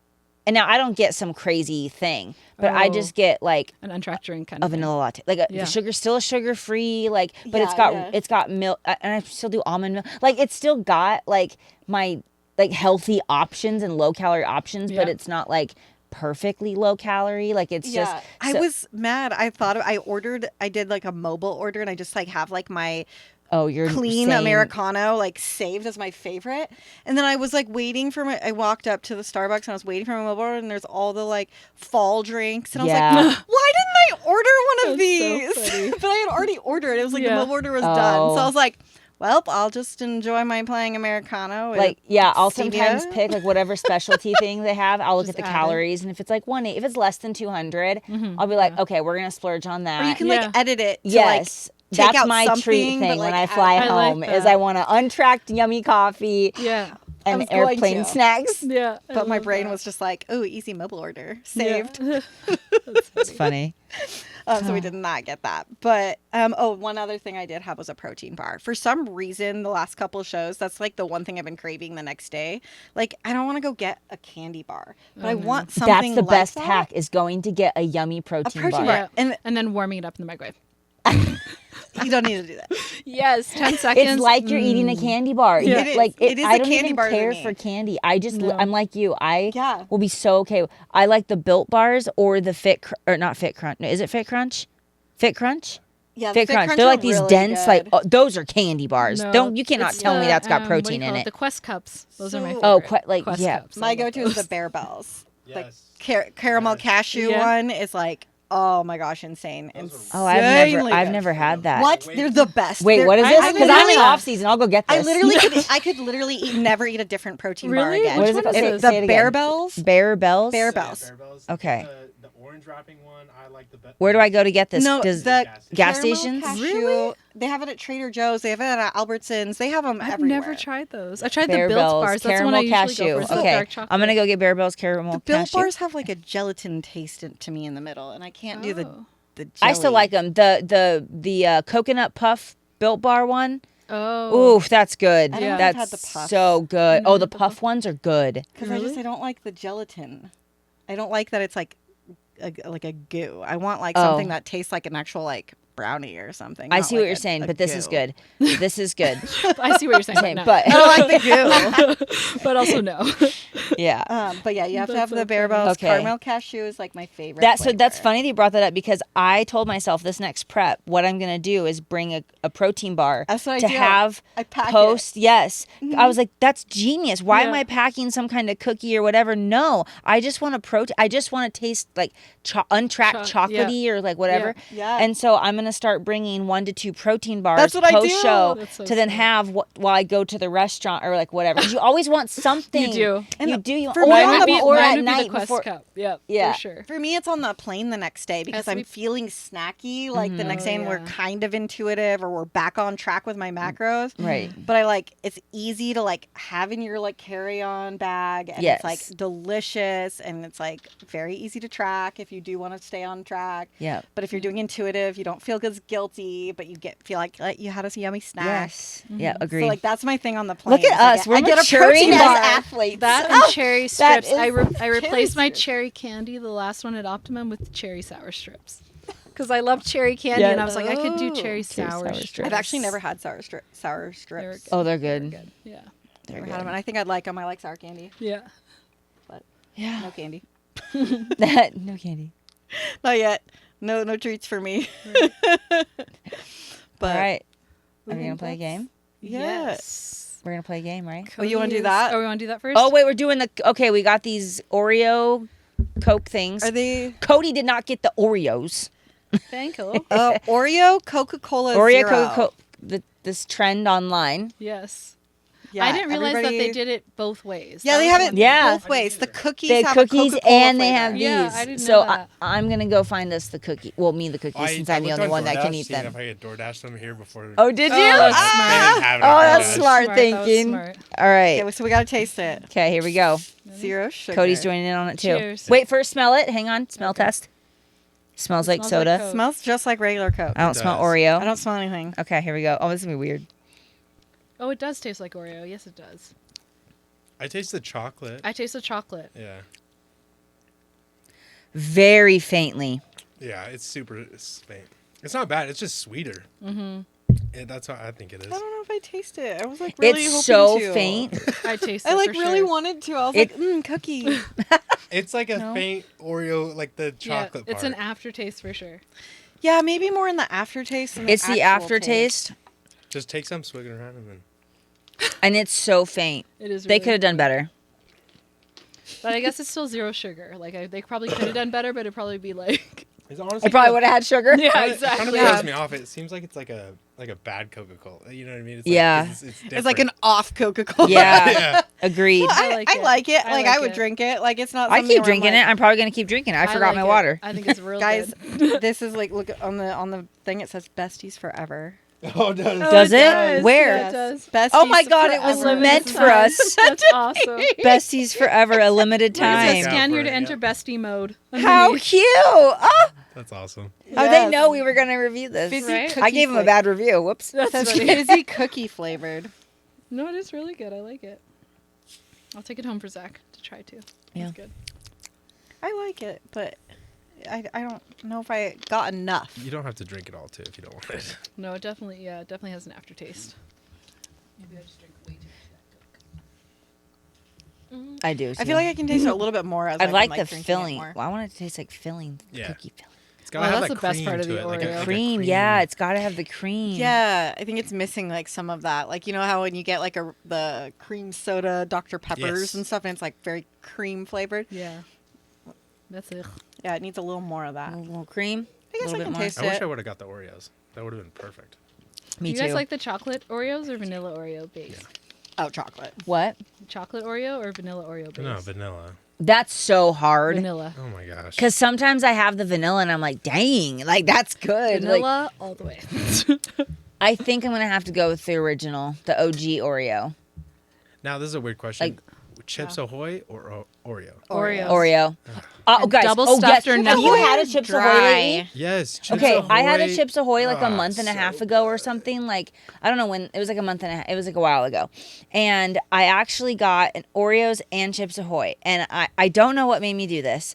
And now I don't get some crazy thing, but I Oh. just get like An untracked drink kind a of thing. vanilla latte. Like Yeah. the sugar's still a sugar free, like, but Yeah, it's got milk, and I still do almond milk. Like it's still got like my like healthy options and low calorie options, but Yeah. it's not like perfectly low calorie. Like it's just. I so- was mad. I did like a mobile order, and I just like have like my Oh, you're clean saying, Americano like saved as my favorite. And then I was like waiting for I walked up to the Starbucks and I was waiting for my mobile order, and there's all the like fall drinks. And I was Yeah. like, why didn't I order one of That's so these? funny. But I had already ordered. It was like Yeah. the mobile order was done. So Oh. I was like, well, I'll just enjoy my playing Americano. with Like, yeah, I'll sometimes stevia. pick like whatever specialty thing they have. I'll look Just at the add it. calories, and if it's like if it's less than 200, I'll be like, okay, we're gonna splurge on that. Or you can Yeah. like edit it to Yes. like take That's out my treat something, thing but, when like, I add- fly I like home is that. I want to untracked yummy coffee Yeah. and was going airplane to. snacks. Yeah. I But my love brain that. was just like, oh, easy mobile order. Saved. Yeah. It's funny. So we did not get that. But one other thing I did have was a protein bar. For some reason, the last couple of shows, that's like the one thing I've been craving the next day. Like, I don't want to go get a candy bar, but I want something That's the like best that. hack is going to get a yummy protein, protein bar. bar. And And then warming it up in the microwave. you don't need to do that. Yes, 10 seconds. It's like you're eating a candy bar. Yeah. You- It is. like It is I a don't candy even bar to care me. for candy. I just No. I'm like you. I Yeah. will be so okay. I like the Built bars or the or not Fit Crunch. No, is it Fit Crunch? Fit Crunch? Yeah, Fit Crunch. They're are like these really dense, like good. those are candy bars. No, You cannot it's tell me the, that's got what do protein you in call it. The Quest cups. Those are my So- favorite. Oh, like, Quest yeah. cups. I My love go-to is the those. Bear Bells. Like Yes. caramel Yes. cashew Yeah. one is like, oh my gosh, insane. Oh, I've Insanely never good. I've never had that. What? They're the best. Wait, They're- what is I this? haven't Because I'm had in that. off season. I'll go get this. I could literally never eat a different protein bar Really? again. What is it Which called? one Say- is The say it Bear again. Bells. Bear Bells? Bear Bells. Okay. The orange wrapping one, I like the best. Where do I go to get this? No, Does the gas caramel stations? cashew, Really? They have it at Trader Joe's. They have it at Albertsons. They have them I've everywhere. never tried those. I tried Bear the Built Bells, bars. That's the caramel one I usually cashew. go for. It's the Okay, dark chocolate. I'm gonna go get Bear Bells caramel The Built cashew. bars have like a gelatin taste to me in the middle, and I can't do the Oh. jelly. I still like them. The coconut puff Built Bar one. Oh. Ooh, that's good. I don't think That's I've had the puff. so good. I've Oh, had the the puff ones are good. because Really? I don't like the gelatin. I don't like that it's like a goo. I want like Oh. something that tastes like an actual like brownie or something. I not see what like you're a saying, but this is goo. good. This is good. I see what you're saying. Okay, Right now. but I don't like the goo. but also no. yeah. But yeah, you have to That's have so the Bear funny. Okay. Caramel cashew is like my favorite. That's flavor. funny that you brought that up because I told myself this next prep, what I'm gonna do is bring a protein bar That's what I to do. have I pack post. Yes, I was like, that's genius. Why am Yeah. I packing some kind of cookie or whatever? No, I just want I just want to taste like untracked chocolatey or like whatever. Yeah. And so I'm gonna start bringing 1 to 2 protein bars That's what I do. post show That's so to then smart. have while I go to the restaurant or like whatever. 'Cause you always want something. do. You do. You for or, me, Mine on would the- be, or mine at would be night the Quest before. cup. Yeah, Yeah. for sure. For me, it's on the plane the next day because to I'm be- feeling snacky. Like the next Oh, day, and we're yeah. kind of intuitive, or we're back on track with my macros. Right. But I like it's easy to like have in your like carry-on bag, and Yes. it's like delicious, and it's like very easy to track if you do want to stay on track. Yeah. But if you're doing intuitive, you don't feel as guilty, but you feel like you had a yummy snack. Yes. Yeah. Agreed. So like that's my thing on the plane. Look at is I us. get- We're I get a maturing protein as bar. athletes. That and cherry strips. I cherry replaced my strips. cherry candy, the last one at Optimum, with cherry sour strips. Because I love cherry candy, Yeah. and I was like, I could do cherry Cherry sour sour strips. strips. I've actually never had sour strips. They're good. Oh, they're good. Good. Yeah. They're Never good. had them, and I think I'd like them. I like sour candy, Yeah. but Yeah. no candy. No candy. Not yet. No treats for me. But All right. Are I we gonna think play a that's- game? Yes. We're gonna play a game, right? Oh, you wanna do Cody's- that? Oh, we want to do that first? Oh wait, we're doing the. Okay, we got these Oreo Coke things. Are they Cody did not get the Oreos. Thank you. Oreo Coca Cola Oreo Zero? Coca Cola. This trend online. Yes. Yeah, I didn't realize that they everybody- did it both ways. Yeah, That they was have one it thing. Yeah. both ways. The cookies They have cookies a Coca-Cola and they flavor. have these. Yeah, I didn't so know that. I'm gonna go find us the cookie. Well, me the cookies since I'm the looked only on one that can DoorDash, eat seeing them. If I could DoorDash them here before. Oh, did you? Oh, that's They smart. didn't have it Oh, on that's DoorDash. smart That was thinking. smart. All right. Okay, so we gotta taste it. Okay, here we go. Zero sugar. Cody's joining in on it too. Cheers. Wait, first smell it. Hang on. Smell test. Smells like smells soda. like Coke. Smells just like regular Coke. I don't smell does. Oreo. I don't smell anything. Okay, here we go. Oh, this is gonna be weird. Oh, it does taste like Oreo. Yes, it does. I taste the chocolate. I taste the chocolate. Yeah. very faintly. Yeah, it's faint. It's not bad. It's just sweeter. Mm-hmm. And that's how I think it is. I don't know if I taste it. I was like really hoping It's so to. faint. I taste it I like for really sure. wanted to. I was It- like, cookie. It's like a No? faint Oreo, like the chocolate It's part. an aftertaste for sure. Yeah, maybe more in the aftertaste. Than It's the actual aftertaste, Just take some, swig it around, and then. and it's so faint. It is. They Really could have done better. But I guess it's still zero sugar. Like they probably could have done better, but it'd probably be like. It's honestly I probably would have had sugar. Yeah, Kind of exactly. throws me off. It seems like it's like a bad Coca Cola. You know what I mean? It's Yeah. Like, it's It's like an off Coca Cola. Yeah. yeah. Agreed. I like it. I Like, like I would it. drink it. Like it's not. I something keep where I'm drinking like, it. I'm probably gonna keep drinking it. I forgot like my it. water. I think it's real Guys, good. this is like look on the thing. It says Besties Forever. Oh, does Does it? does. Where? Yeah, it does. Besties Oh my God, it was Forever. meant for us. That's awesome. Besties forever, a limited It says time. scan here for to it, enter yeah. bestie mode. How underneath. cute! Oh, That's awesome. how they Yes. know we were gonna review this? Fizzy Right? cookie I gave him a flavor. bad review. Whoops. It says funny. fizzy cookie flavored. No, it is really good. I like it. I'll take it home for Zach to try too. Yeah. It's good. I like it, but I don't know if I got enough. You don't have to drink it all, too, if you don't want it. No, it definitely has an aftertaste. Maybe I just drink way too much. I do. I feel like I can taste it a little bit more as I I've like been, the drinking it filling. more. Well, I want it to taste like filling, Yeah. cookie filling. It's got to Well, have that's that the best cream part of to the it. Like a, Oreo. like a Cream, yeah, it's got to have the cream. Yeah, I think it's missing like some of that. Like you know how when you get like the cream soda Dr Peppers Yes. and stuff, and it's like very cream flavored. Yeah. That's it. Yeah, it needs a little more of that. A little cream. I guess little I bit can more. taste I wish it. I would have got the Oreos. That would have been perfect. Me Do you too. guys like the chocolate Oreos or vanilla Oreo base? Oh, chocolate. what? Chocolate Oreo or vanilla Oreo base? No, vanilla. That's so hard. Vanilla. Oh, my gosh. Because sometimes I have the vanilla and I'm like, dang, like that's good. Like, Vanilla all the way. I think I'm gonna have to go with the original, the OG Oreo. Now, this is a weird question. Like- Chips Ahoy or Oreo? Oreos. Oreo. Oh, And guys. double Oh, stuffed yes. or Have nothing? you had a Chips Ahoy lately? Yes. Chips Okay, Ahoy. I had a Chips Ahoy like a Ah, month and a half so ago or good. something. Like, I don't know when. It was like a month and a half. It was like a while ago. And I actually got an Oreos and Chips Ahoy. And I don't know what made me do this.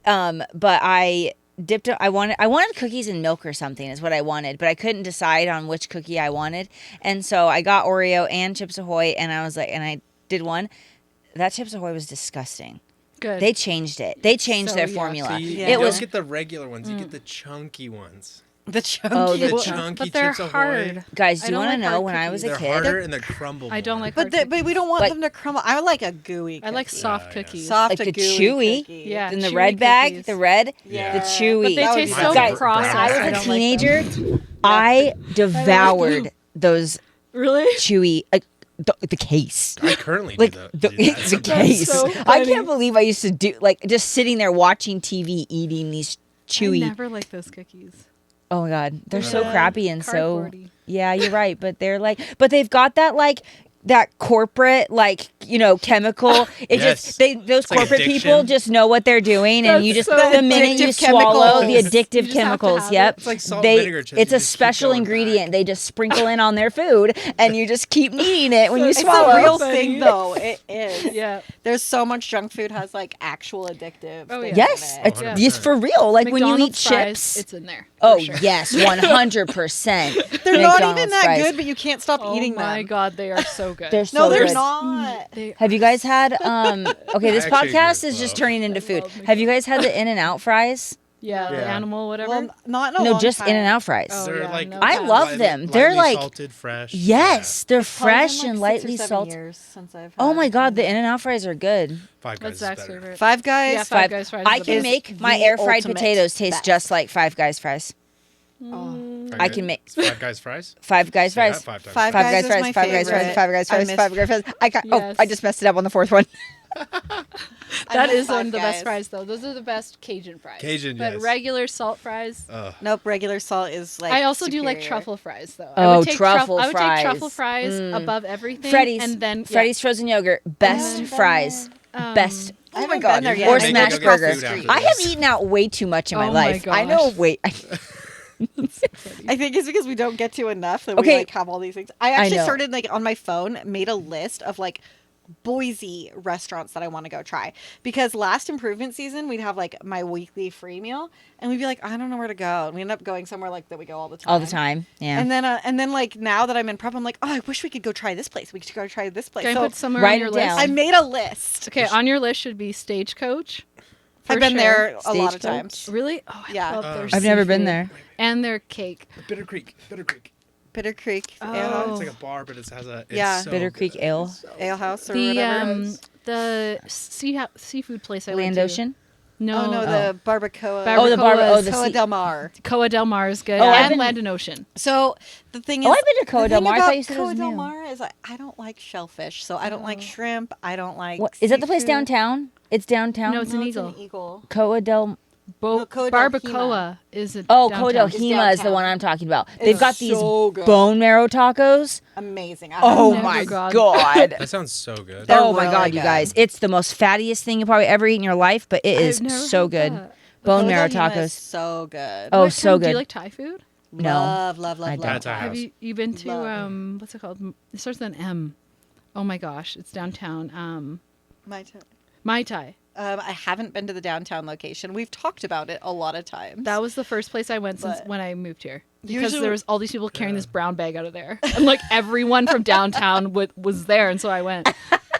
But I dipped it. I wanted cookies and milk or something is what I wanted. But I couldn't decide on which cookie I wanted. And so I got Oreo and Chips Ahoy. And I was like, and I did one. That Chips Ahoy was disgusting. Good. They changed it. They changed So their yucky. formula. So you Yeah. It don't was get the regular ones. You get the chunky ones. The chunky. Oh, the The chunky. chunky but they're Chips Ahoy. hard. Guys, I do you don't want to like know hard when I was a They're kid? harder and they crumble I don't more. like but hard but we cookies. don't want Like- them to crumble. I would like a gooey. I like cookie. soft Yeah, yeah. cookies. soft, Like a the gooey chewy? cookie. Yeah. in the chewy red bag, cookies. the red, Yeah. the chewy. But they That would taste be so Guys, processed. when I I was don't a like teenager, them. I devoured those Really? chewy, the case. I currently Like do that. the, do that the sometimes. case. so I funny. can't believe I used to do like just sitting there watching TV, eating these chewy. I never like those cookies. Oh my god, they're so Yeah. crappy and so. Cardboardy. Yeah, you're right, but they're like, but they've got that like. That corporate, like, you know, chemical. It Yes. just those It's like corporate addiction. people just know what they're doing, and you That's just so the minute you addictive swallow the chemicals. addictive You just have to chemicals. have Yep, it. It's like salt they. and vinegar chips. It's You a just keep special going ingredient. back. They just sprinkle in on their food, and you just keep eating it when you It's swallow. a real Funny. thing, though. It is. Yeah. There's so much junk food has like actual addictive. Oh, things yeah. Yes, in it. it's Yeah. yes, for real. Like when you eat McDonald's fries, chips. it's in there. Oh for sure. yes, 100%. They're not even that good, but you can't stop Oh eating my them. god, they are so good. They're so No, they're good. not. They Have you guys had okay, this I actually agree podcast with is just both. turning into I food. love Have you guys had the In-N-Out fries? yeah, the Yeah. animal whatever. Well, not in a No, long just time. In-N-Out fries. Oh, They're yeah, like no I doubt. love them. They're lightly like salted, fresh. yes, they're It's probably been, fresh like, and 6 or lightly 7 salted. years since I've Oh had my god, them. the In-N-Out fries are good. Yeah. Five Guys That's is Zach's better. favorite. Five Guys. Yeah, Five Guys fries. I is the can best. make my the air fried ultimate potatoes taste best. just like Five Guys fries. Oh. Five I Guys- can make Five Guys fries. Five Guys Say that fries. 5 times. Five Five Guys Guys is fries. my Five Guys fries. favorite. Five Guys I fries. miss- Five Guys fries. Yes. I just messed it up on the fourth one. That miss is one Five of the best Guys. fries though. Those are the best Cajun fries. Cajun, But yes. regular salt fries. Nope, regular salt is like. I also do like superior. truffle fries though. Oh, I would take truffle I would take truffle fries. fries above everything. Freddy's. and then Freddy's frozen yogurt. Best haven't been fries. there. Best. I Oh my haven't god. been there yet. Or I Smash live across the Burger. street. I have eaten out way too much in my Oh my life. I know. gosh. Wait. I think it's because we don't get to enough that we Okay. like have all these things. I actually know. started like on my phone, made a list of like Boise restaurants that I want to go try. Because last improvement season, we'd have like my weekly free meal, and we'd be like, I don't know where to go. And we end up going somewhere like that we go all the time. All the time. Yeah. And then like now that I'm in prep, I'm like, oh, I wish we could go try this place. We could go try this place. Can I So put somewhere write on your it list? down. I made a list. Okay, on your list should be Stagecoach. I've for been sure. there a lot of Stagecoach? times. Really? Oh, I Yeah. love their I've never been seafood. there. And their cake. Bitter Creek. Bitter Creek Oh. It's like a bar, but it has a. It's Yeah. so Bitter Creek good. Ale. It's so Ale House or The whatever. the seafood place I Land went to. Ocean. No, Oh no, the barbacoa. Oh, the bar. Oh, the Coa sea- del Mar. Coa del Mar is good. Oh, I've and been- Land and Ocean. So the thing is, Oh, I've been to Coa the del thing Mar. I about thought you said it was Coa del new. Mar is I don't like shellfish, so I don't like shrimp. I don't like. What, is that the place seafood. downtown? It's downtown. No, it's an No, eagle. eagle. Coa del. No, Coa del Barbacoa is it? Oh, Coa del downtown. Hima is the downtown. one I'm talking about. It's They've got these so good. bone marrow tacos. Amazing. Oh never my gone. god. That sounds so good. They're Oh my really god, you good. guys! It's the most fattiest thing you probably ever eat in your life, but it I've is never so had good. that. Bone Coa marrow del Hima is tacos. so good. Oh, What so kind- good. Do you like Thai food? No. Love, love, love, I love. don't. That's a Have house. you been to Love. what's it called? It starts with an M. Oh my gosh, it's downtown. My turn. Mai Tai. I haven't been to the downtown location. We've talked about it a lot of times. That was the first place I went since But- when I moved here. Because Usually- there was all these people carrying this brown bag out of there, and like everyone from downtown was there, and so I went,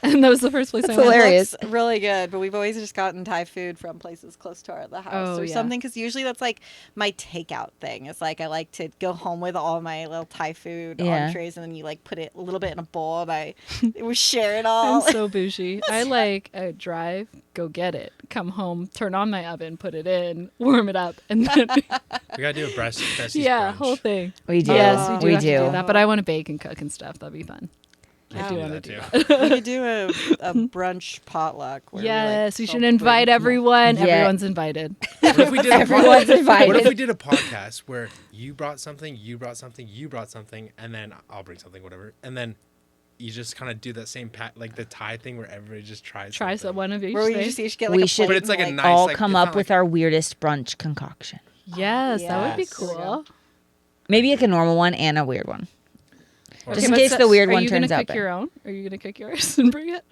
and that was the first place I That's went. hilarious. It looks really good, but we've always just gotten Thai food from places close to the house Oh, or yeah. something. Because usually that's like my takeout thing. It's like I like to go home with all my little Thai food Yeah. entrees, and then you like put it a little bit in a bowl, and we share it all. I'm so bougie. I like drive, go get it, come home, turn on my oven, put it in, warm it up, and then We gotta do a Besties yeah, brunch. whole thing. We do. Yes, we do. We have to do. do that, but I want to bake and cook and stuff. That'd be fun. I do Yeah. want to do that that. We could do a brunch potluck. Where Yes, we we should like, invite everyone. Yeah. Everyone's invited. What if we did Everyone's invited. What if we did a podcast where you brought something, you brought something, you brought something, and then I'll bring something, whatever, and then you just kind of do that same like the Thai thing where everybody just tries. Try something. one of each Where we thing. just each get like We a should- plate But it's like and, a nice. All like, come it's up not with like- our weirdest brunch concoction. Yes, that would be Yes. cool. Maybe like a normal one and a weird one. Or- Just in case the weird Are one you turns gonna out cook your own? Are you gonna cook yours and bring it?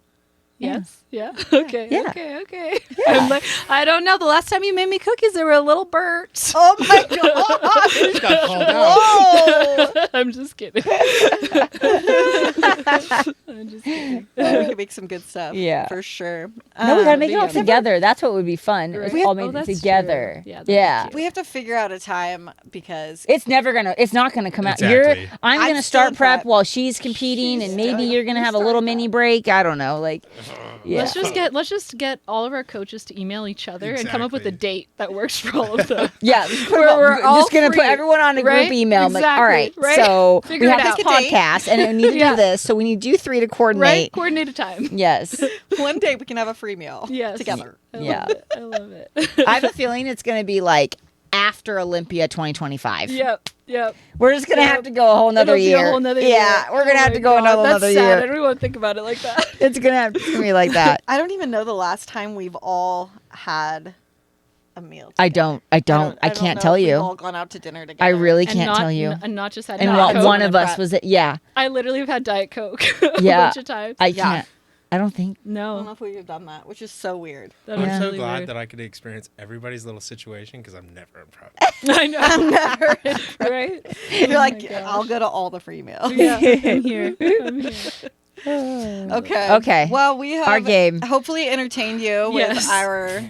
Yeah. Yes. Yeah. Okay. Yeah. Okay. I'm like, I don't know. The last time you made me cookies, they were a little burnt. Oh my god! got called out. Whoa! I'm just kidding. I'm just kidding. We could make some good stuff. Yeah. for sure. No, we gotta make it all yummy. together. That's what would be fun. Right. If We we all have- made oh, it that's true. together. Yeah, that'd be Yeah. cute. We have to figure out a time because It's not gonna come out. Exactly. I'm I'm gonna still start in prep prep. while she's competing, She's and maybe doing- you're gonna you have a little started mini that. break. I don't know. Like, yeah. Let's just get all of our coaches to email each other and come up with a Exactly. date that works for all of them. Yeah, just put Where them all- we're all just gonna put free, everyone on a group right? email. I'm like, all right, Exactly, right? so Figure we it have this out. podcast, and we need to Yeah. do this, so we need you three to Right? coordinate. Coordinate a time. Yes, one day we can have a free meal Yes. together. I Yeah. love it. I love it. I have a feeling it's gonna be like after Olympia 2025. Yep. We're just gonna Yep. have to go a whole nother It'll be year. a whole nother yeah, year. we're gonna Oh have my to go God, another that's sad. I year. don't even want to think about it like that. It's gonna be like that. I don't even know the last time we've all had a meal. I don't. I can't know tell if we've you. all gone out to dinner together. I really And can't not, tell you. And not just had And Diet Coke one when of I'm us prep. was it. Yeah, I literally have had Diet Coke Yeah. a bunch of times. I Yeah. can't. I don't think. I don't know no. if we've done that, which is so weird. That Yeah. was I'm so really glad weird. that I could experience everybody's little situation because I'm never in prep. I know. Right? You're Oh like, my gosh. I'll go to all the free meals. Yeah, I'm here. I'm here. Okay. Okay. Well, we have Our game. hopefully entertained you Yes. with our.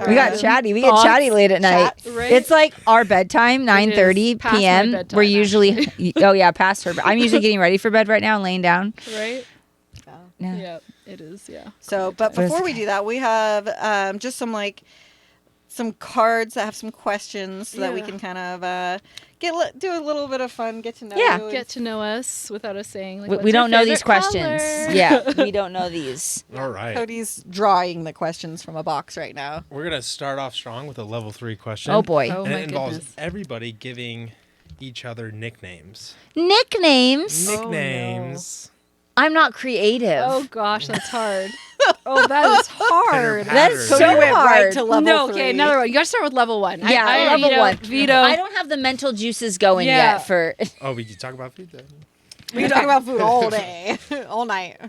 We got chatty. We get Thoughts? chatty late at night. Chat, right? It's like our bedtime, 9:30 past my p.m. bedtime, We're usually oh yeah, past her. I'm usually getting ready for bed right now and laying down. Right? Yeah. Yeah, it is. Yeah. So, but But it's before we okay. do that, we have just some cards that have some questions so that we Yeah. can kind of do a little bit of fun, get to know Yeah. you. Get to know us without us saying like, We what's your don't know these favorite questions. color? Yeah, we don't know these. All right. Cody's drawing the questions from a box right now. We're going to start off strong with a level 3 question. Oh boy. Oh and my it involves goodness. everybody giving each other nicknames. Nicknames. Nicknames. I'm not creative. Oh gosh, that's hard. Oh, that is hard. Pitter That's patter. so Cody went right hard. to level No, 3. okay, another one. You gotta start with level 1. Yeah, I level veto, 1. Veto. I don't have the mental juices going Yeah. yet for. Oh, we can talk about food then. We can talk about food all day, all night.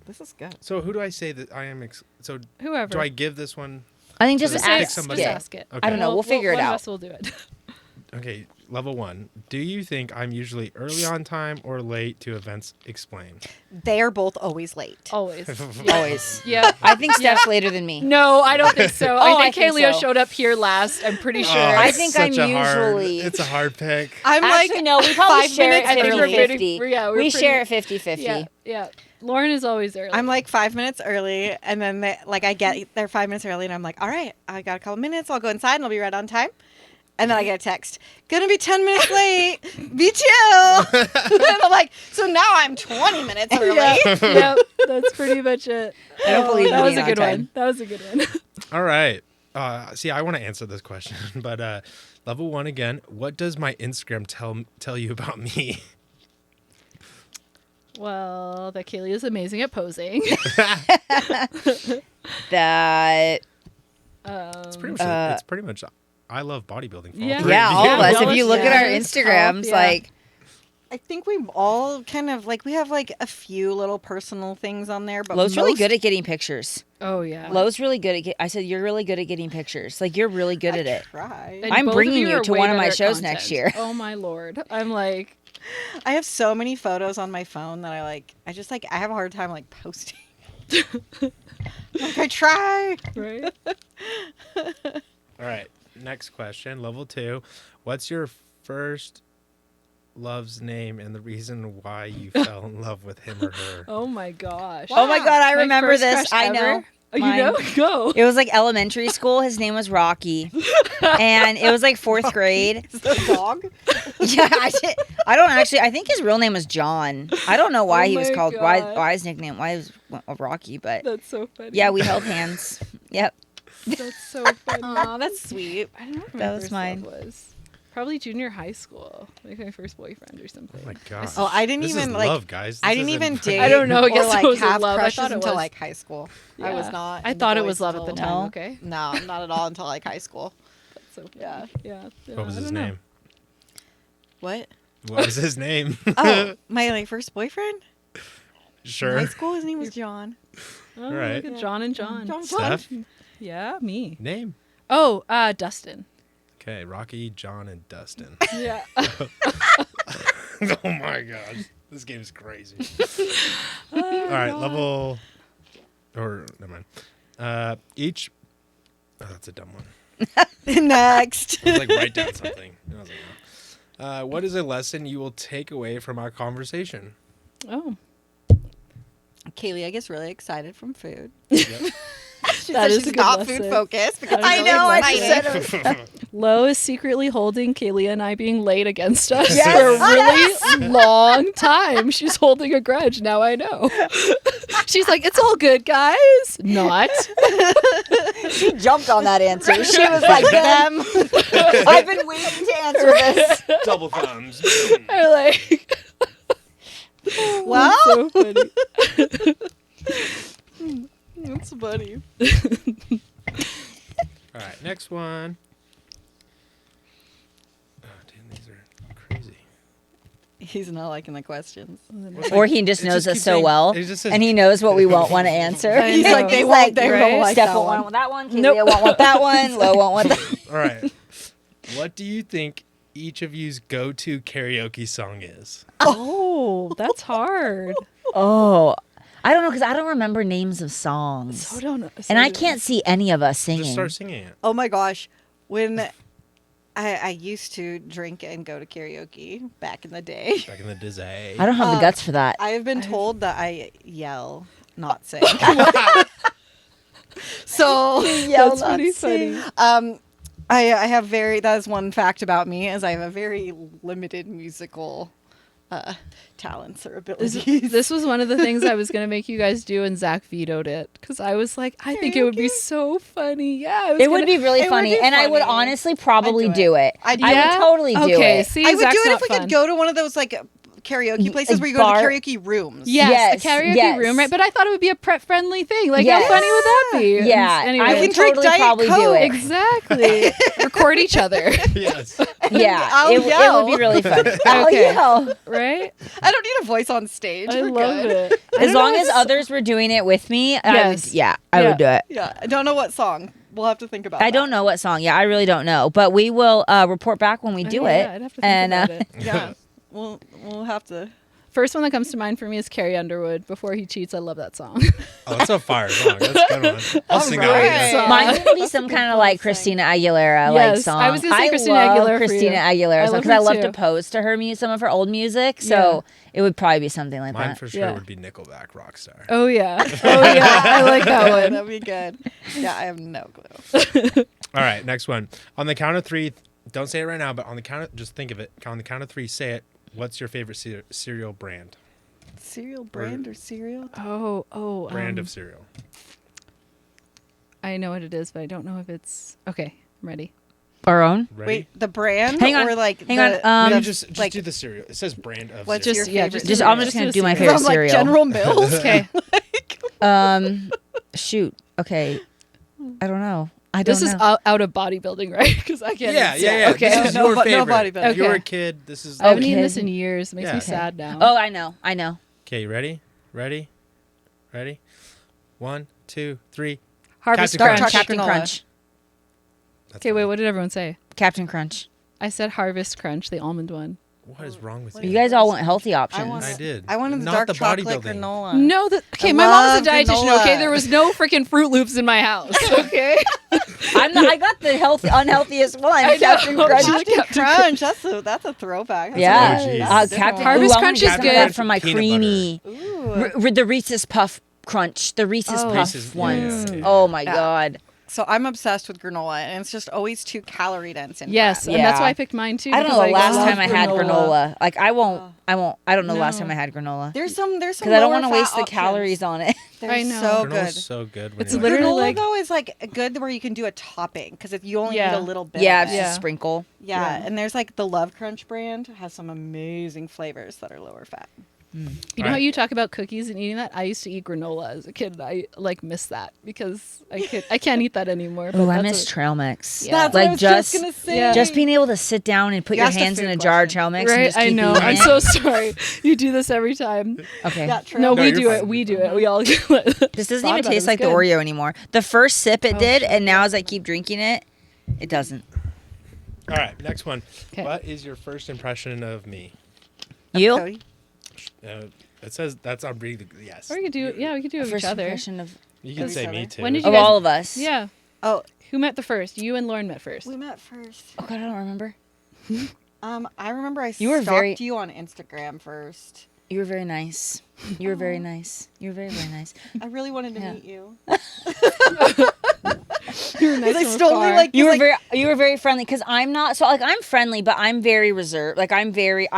this is good. So who do I say that I am? So Whoever. do I give this one? I think just Just pick ask somebody. it. ask it. Okay. I don't know. We'll figure it one out. Of us will do it. Okay, level 1. Do you think I'm usually early on time or late to events? Explain. They are both always late. Always. Always. Yeah. I think Steph's later than me. No, I don't think so. I I think think Kaylia so. showed up here last. I'm pretty sure. I it's think such I'm a hard- usually- It's a hard pick. I'm Actually, like no, we probably 5 share it minutes I think we're early. pretty- 50-50. yeah, we're we pretty- share it 50-50. Yeah, yeah. Lauren is always early. I'm like 5 minutes early, and then I get there 5 minutes early, and I'm like, all right, I got a couple minutes. I'll go inside, and I'll be right on time. And then I get a text, gonna be 10 minutes late. Be chill. And I'm like, so now I'm 20 minutes early. Yep, that's pretty much it. I don't believe that in was being a good on one. time. That was a good one. All right. See, I want to answer this question, but level 1 again. What does my Instagram tell you about me? Well, that Kaylia is amazing at posing. That It's pretty much. It's pretty much. I love bodybuilding. For all Yeah. three yeah, all of Yeah, us. all If you us, look at yeah. our Instagrams, Yeah. like I think we all kind of we have a few little personal things on there, but Lo's really most- good at getting pictures. Oh yeah. Lo's really good at. I said you're really good at getting pictures. Like you're really good I at it. try. And I'm both of bringing you are to way one of my better at shows next year. Oh my lord. I'm like, I have so many photos on my phone that I have a hard time posting. I try. right? All right. Next question. Level 2. What's your first love's name and the reason why you fell in love with him or her? Oh my gosh. Oh my god, I My remember first this. crush I ever. know. Oh, you Mine. know? Go. It was like elementary school. His name was Rocky, and it was like 4th grade. Is that a dog? Yeah, I don't actually. I think his real name was John. I don't know why Oh he was my called God. why his nickname why he was Rocky, but That's so funny. yeah, we held hands. Yep. That's so funny. Oh, that's sweet. I don't know what That my was first mine. love was. Probably junior high school. Like my first boyfriend or something. Oh my god. Oh, I didn't This even is like. love, guys. I This didn't isn't- even date. I don't know. I guess or it wasn't have love. I crushes thought it until was. high school. I was Yeah. not. I into thought it boys was love at the until- time. No. Okay. No, not at all until high school. That's so funny. Yeah. Yeah. What was I his don't know. name? What? What was his name? Oh, my first boyfriend in Sure. high school. His name was John. Oh, Right. look at John and John. John. Steph? Yeah, me. Name. Oh, Dustin. Okay, Rocky, John, and Dustin. Yeah. Oh my god. This game's crazy. All right, level. Or, never mind. Each. Oh, that's a dumb one. Next. I was write down something. I was no. What is a lesson you will take away from our conversation? Oh. Kaylia gets really excited from food. Yep. She That says is she's a good not lesson. food focused because That is I a know. good I lesson. said it was Lo is secretly holding Kaylia and I being late against us Yes. for a really long time. She's holding a grudge. Now I know. She's like, it's all good, guys. Not. She jumped on that answer. She was like, "Them." I've been waiting to answer this. Double thumbs. I like. well, So funny. that's funny. All right, next one. Oh, damn, these are crazy. He's not liking the questions. Or he just It knows just us keeps so saying- well, it just says- and he knows what we won't want to answer. I He's know. like, They won't- they won't like Steph that won't one. want that one. Kaylia Nope. won't want that one. Lo won't want that. All right. What do you think each of you's go-to karaoke song is? Oh, that's hard. Oh, I don't know because I don't remember names of songs, So don't know. and I can't see any of us singing. Just start singing it. Oh my gosh. When I used to drink and go to karaoke back in the day, Back in the day. I don't have the guts for that. I have been told that I yell, not sing. So That's pretty funny. I have that is one fact about me is I have a very limited musical talents or abilities. This was one of the things I was going to make you guys do, and Zach vetoed it because I was like, I think it would be Karaoke? so funny. Yeah, I was It would gonna- be really it would funny, be and I would funny. honestly probably I'd do do it. I'd I do would it. totally do Okay, it. see, I would Zach's do it not if we fun. could go to one of those karaoke places where you go bar- to karaoke rooms. Yes, a karaoke yes. room, right? But I thought it would be a prep-friendly thing. Like, Yes. how funny would that be? Yeah, Anyway, I we would drink totally Diet probably do Coke. it. exactly. Record each other. Yes. Yeah, I'll it yell. would be really fun. I'll Okay. yell. Right? I don't need a voice on stage. I We're love good. it. As long as others were doing it with me, I would Yes. would do it. Yeah, I don't know what song. We'll have to think about. I don't know what song. Yeah, I really don't know. But we will report back when we do it. I'd have to think and about it. Yeah, we'll have to. First one that comes to mind for me is Carrie Underwood. Before He Cheats, I love that song. Oh, that's a fire song. That's a good one. I'll sing that. right. One. Mine would be some kind of like Christina Aguilera like Yes, song. I was gonna say Christina love Aguilera for Christina you. Aguilera I song love because I her love too. to pose to her some of her old music. So it would probably be something like Mine that. for sure Yeah. would be Nickelback Rockstar. Oh yeah. Oh yeah. I like that one. That'd be good. Yeah, I have no clue. All right, next one. On the count of three, don't say it right now, but on the count of, just think of it. On the count of three, say it. What's your favorite cereal brand? Cereal brand or cereal? Oh. Brand of cereal. I know what it is, but I don't know if it's okay. I'm ready. Our own. Ready? Wait, the brand Hang on, or like hang the, on, the, You just like do the cereal. It says brand of what's cereal. your yeah, favorite? just- I'm just gonna do my favorite I'm like cereal. General Mills. Okay. Shoot. Okay. I don't know. I don't This is know. out of bodybuilding, right? Because I can't. Yeah, even yeah, say it. yeah. Okay. This is No, your no favorite. bodybuilding. If you were a Okay. kid, this is. I haven't eaten Okay. this in years. It makes Yeah. me Okay. sad now. Oh, I know. I know. Okay, you ready? Ready? 1, 2, 3. Harvest Captain Crunch. Crunch. Captain granola. Crunch. That's Okay, wait. fine. What did everyone say? Captain Crunch. I said Harvest Crunch, the almond one. What is wrong with What you? You guys all want healthy I options. want I did. I wanted the Not dark the chocolate bodybuilding. granola. No, okay, I my mom's a love dietitian. granola. Okay, there was no freaking Fruit Loops in my house. Okay, I got the unhealthiest one. I know. Captain Crunch. Captain Crunch. That's a throwback. That's Yeah. a- Oh, geez. that's a different Captain one. Harvest Ooh, I wanna Crunch get is some of good. that from my Peanut creamy. Ooh. The Reese's Puff Crunch. The Reese's Oh. Puff Reese's- ones. yeah, yeah. Oh my Yeah. god. So I'm obsessed with granola, and it's just always too calorie dense. And yes, fat. and that's Yeah. why I picked mine too. I don't know because the last love time I had granola. Like I don't know the last No. time I had granola. There's some Because I don't want to waste the calories on it. They're I know. so Granola's good. so good. When It's you're literally Granola like- though is like good where you can do a topping because if you only Yeah. eat a little bit. Yeah, of it's it. just Yeah. a sprinkle. Yeah, Yeah. and there's like the Love Crunch brand has some amazing flavors that are lower fat. You know Right. how you talk about cookies and eating that? I used to eat granola as a kid. And I like miss that because I can't eat that anymore. But Oh, I that's miss a- trail mix. Yeah. That's what I Like was just gonna say. Yeah. just being able to sit down and put You your asked a hands in food a jar of question. trail mix and Right, just I keep know. eating I'm it. so sorry. You do this every time. Okay. Yeah, trail No, No, we you're do fine. it. We do it. We all. This doesn't even taste like the Oreo anymore. The first sip it did, and now as I keep drinking it, it doesn't. All right, next one. 'Kay. What is your first impression of me? You? Cody? It says that's I'm reading. Yes. Or we could do. Yeah, we could do it with First each other. impression of You can Of say each me other. too. When did you of guys- all of us. Yeah. Oh, Who met the first? You and Lauren met first. we met first. Oh God, I don't remember. I remember I You were stalked very- you on Instagram first. You were very nice. You were very nice. You were very, very nice. I really wanted to Yeah. meet you. You were nice I from stole afar. me like You were like, very friendly because I'm not so like I'm friendly, but I'm very reserved. Like I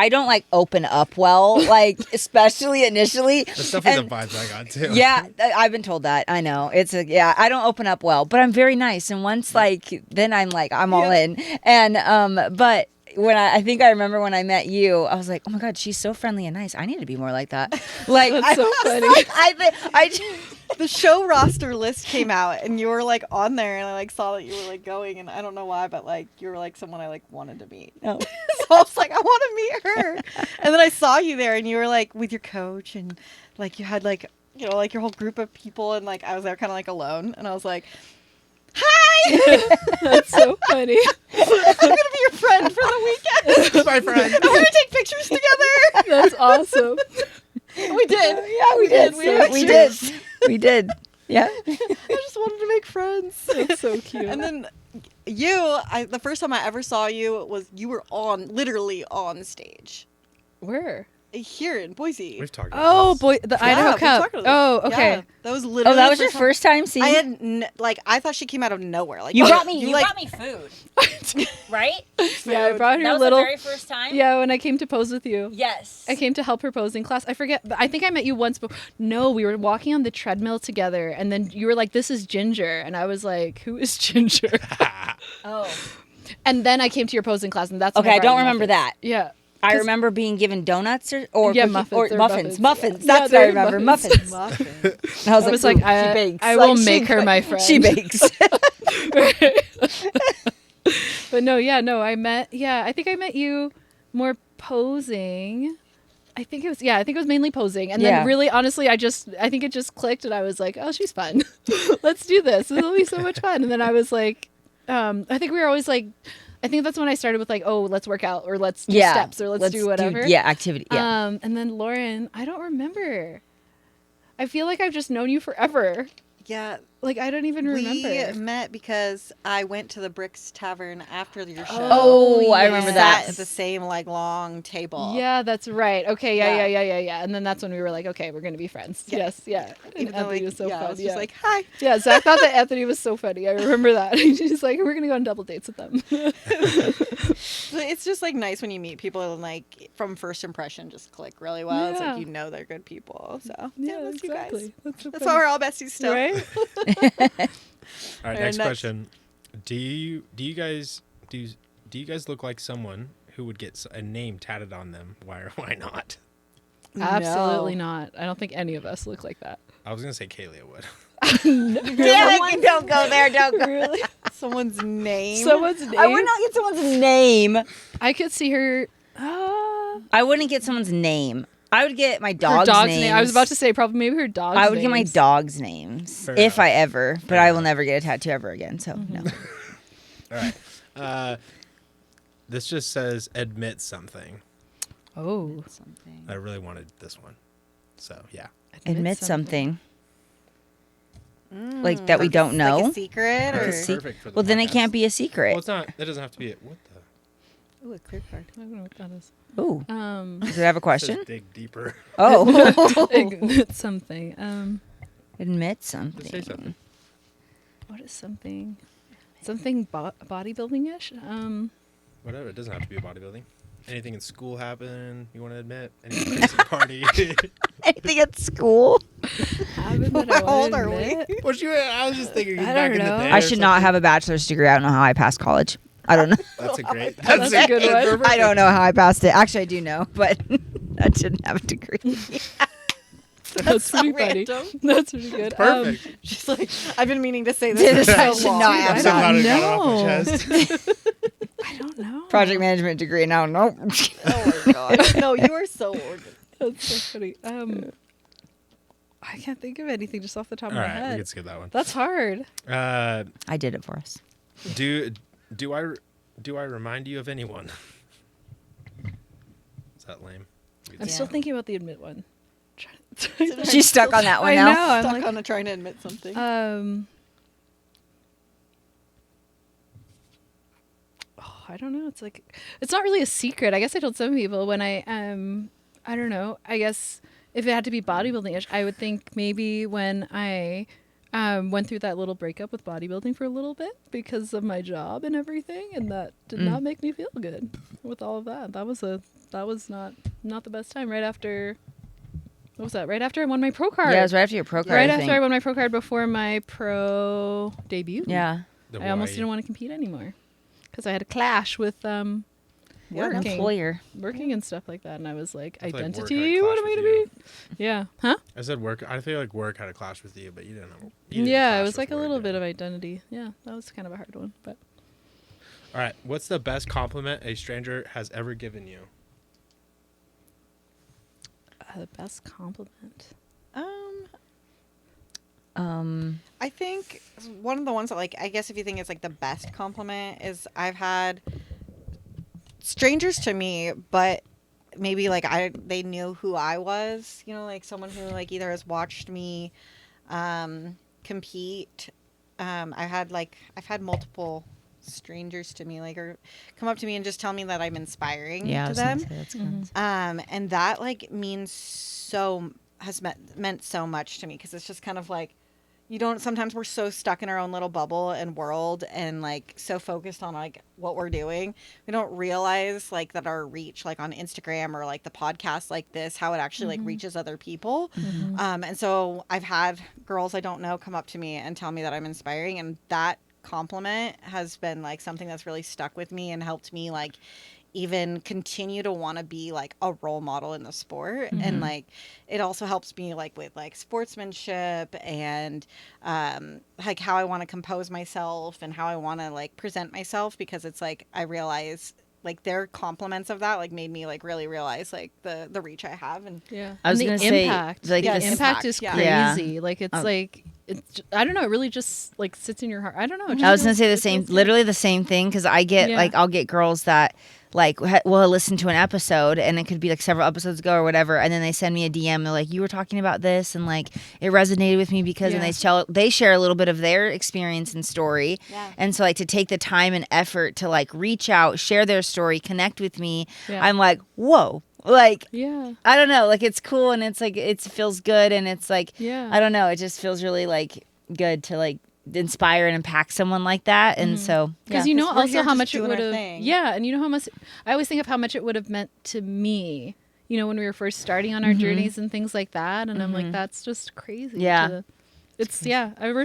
don't like open up well, like especially initially. That's definitely And- the vibes I got too. Yeah, I've been told that. I know. I don't open up well, but I'm very nice. And once then I'm all in. And but when I think I remember when I met you, I was like, oh my God, she's so friendly and nice. I need to be more like that. Like That's so funny. the show roster list came out and you were like on there and I like saw that you were like going and I don't know why but like you were like someone I like wanted to meet. Oh. So I was like I want to meet her. And then I saw you there and you were like with your coach and like you had like you know like your whole group of people and like I was there kind of like alone and I was like hi. That's so funny. I'm going to be your friend for the weekend. my friend. We're going to take pictures together. That's awesome. We did. Yeah, we did. We had We pictures. did. We did. Yeah. I just wanted to make friends. That's so cute. And then the first time I ever saw you was you were literally on stage Where? here in Boise. We've talked about Oh this. boy, the Yeah, Idaho we Cup. talked about Oh, this. okay. Yeah, that was literally. Oh, that was the your time- first time seeing? I had I thought she came out of nowhere. Like You brought me. you You like, brought me food, right? Yeah, I brought her That was little. the very first time. Yeah, when I came to pose with you. Yes. I came to help her pose in class. I forget. I think I met you once before. No, we were walking on the treadmill together, and then you were like, "This is Ginger," and I was like, "Who is Ginger?" Oh. And then I came to your posing class, and that's Okay, when I brought don't you remember muffins. that. Yeah. I 'Cause- remember being given donuts or Yeah, cookie- muffins, or they're muffins. muffins. Muffins. Yeah, That's what I they're remember. muffins. Muffins. muffin. And I was I was like, like, "Ooh, she bakes. I will Like, make her my friend. She bakes. But no, I think I met you more posing. I think it was mainly posing. And Yeah. then really, honestly, I think it just clicked and I was like, oh, she's fun. Let's do this. It'll be so much fun. And then I was like, I think we were always like, I think that's when I started with like, oh, let's work out or let's do steps or let's do whatever. Activity. Yeah. And then Lauren, I don't remember. I feel like I've just known you forever. Yeah. Like, I don't even remember. We met because I went to the Bricks Tavern after your show. Oh, I remember that. Sat at the same like long table. Yeah, that's right. Okay, yeah. And then that's when we were like, okay, we're gonna be friends. Yeah. Yes, yeah. And Even though, Anthony like, was so I fun. was just like, hi. Yeah, Zach thought that Anthony was so funny. I remember that. He's like, we're gonna go on double dates with them. It's just like nice when you meet people and like from first impression just click really well. It's Yeah. like they're good people. So Yeah, that's you guys. exactly. That's so That's funny. why we're all besties still. Right? All right, Our next next- question. Do you guys look like someone who would get a name tatted on them? Why or why not? Absolutely not. I don't think any of us look like that. I was gonna say Kaylia would. Damn it, you don't go there. Don't go. Really? Someone's name. Someone's name? I would not get someone's name. I could see her. I wouldn't get someone's name. I would get my Her dog's, dog's names. name. I was about to say probably maybe her dog's I would get my names. dog's names Fair if enough. I ever, but Fair I will enough. never get a tattoo ever again. So no. All right. This just says admit something. Oh. Something. I really wanted this one. So yeah. Admit something. Like that we Like don't know. Like a secret or That's perfect for the Well, then it podcast. can't be a secret. Well, it's not. It doesn't have to be. What the? Ooh, a clear card. I don't know what that is. Ooh. Um, Does it have a It says question? dig deeper. Oh. admit something. Admit Just say something. something. What is something? Something bodybuilding-ish? Whatever. It doesn't have to be a bodybuilding. Anything in school happen? You want to admit? Any crazy party? Anything at school? Happened that I How old wanna are we? admit? What you? I was just thinking. I back don't in the know. day I or should not something. have a bachelor's degree. I don't know how I passed college. I don't know. That's a great. That's a good one. I don't know how I passed it. Actually, I do know, but I didn't have a degree. That's so pretty funny. random. That's pretty good. Perfect. She's like, I've been meaning to say this for I so should long. not have I'm so that. glad I got it off my No. chest. I don't know. Project management degree. Now, nope. Oh my god. No, you are so old. That's so funny. I can't think of anything just off the top All of my right, we head. can skip that one. That's hard. I did it for us. Do I remind you of anyone? Is that lame? I'm still thinking about the admit one. She's stuck on that one I now. know. I'm Stuck like, on trying to admit something. I don't know. It's like it's not really a secret. I guess I told some people when I don't know. I guess if it had to be bodybuilding-ish, I would think maybe when I went through that little breakup with bodybuilding for a little bit because of my job and everything, and that did not make me feel good with all of that. That was not the best time. Right after, what was that? Right after I won my pro card. Yeah, it was right after your pro card. Right I after think. I won my pro card before my pro debut. Yeah. The I almost why- didn't want to compete anymore because I had a clash with An working, employer. working and stuff like that, and I was like, I feel like work identity. had a What am clash I to with be? Yeah, huh? I said work. I feel like work had a clash with you, but you didn't. You didn't Yeah, it clash was with like a work, little yeah. bit of identity. Yeah, that was kind of a hard one, but All right. What's the best compliment a stranger has ever given you? the best compliment. I think one of the ones that, like, I guess if you think it's like the best compliment is I've had strangers to me, but maybe like they knew who I was, you know, like someone who like either has watched me compete. I've had multiple strangers to me like or come up to me and just tell me that I'm inspiring Yeah, I to was gonna them. say that's Mhm. good. And that like meant so much to me because it's just kind of like sometimes we're so stuck in our own little bubble and world and like so focused on like what we're doing we don't realize like that our reach like on Instagram or like the podcast like this how it actually like reaches other people. And so I've had girls I don't know come up to me and tell me that I'm inspiring, and that compliment has been like something that's really stuck with me and helped me like even continue to want to be like a role model in the sport. And like it also helps me like with like sportsmanship and like how I want to compose myself and how I want to like present myself, because it's like I realize like their compliments of that like made me like really realize like the reach I have. And Yeah. I was And gonna the say, impact. like, the the impact is yeah. crazy. Yeah. Like it's like it's I don't know, it really just like sits in your heart. I don't know. it I just was gonna feels- say the it same, feels good. literally the same thing, because I get Yeah. like I'll get girls that like will listen to an episode, and it could be like several episodes ago or whatever, and then they send me a DM. They're like, "You were talking about this, and like it resonated with me because," and Yeah. they share a little bit of their experience and story, Yeah. and so like to take the time and effort to like reach out, share their story, connect with me, Yeah. I'm like, whoa, like. Yeah. I don't know, like it's cool and it's like it feels good and it's like Yeah. I don't know, it just feels really like good to like inspire and impact someone like that, and so Because yeah. you know 'Cause we're also here how just much it doing would our have. thing. Yeah, and you know how much. I always think of how much it would have meant to me. You know, when we were first starting on our journeys and things like that, and I'm like, that's just crazy. Yeah. It's we're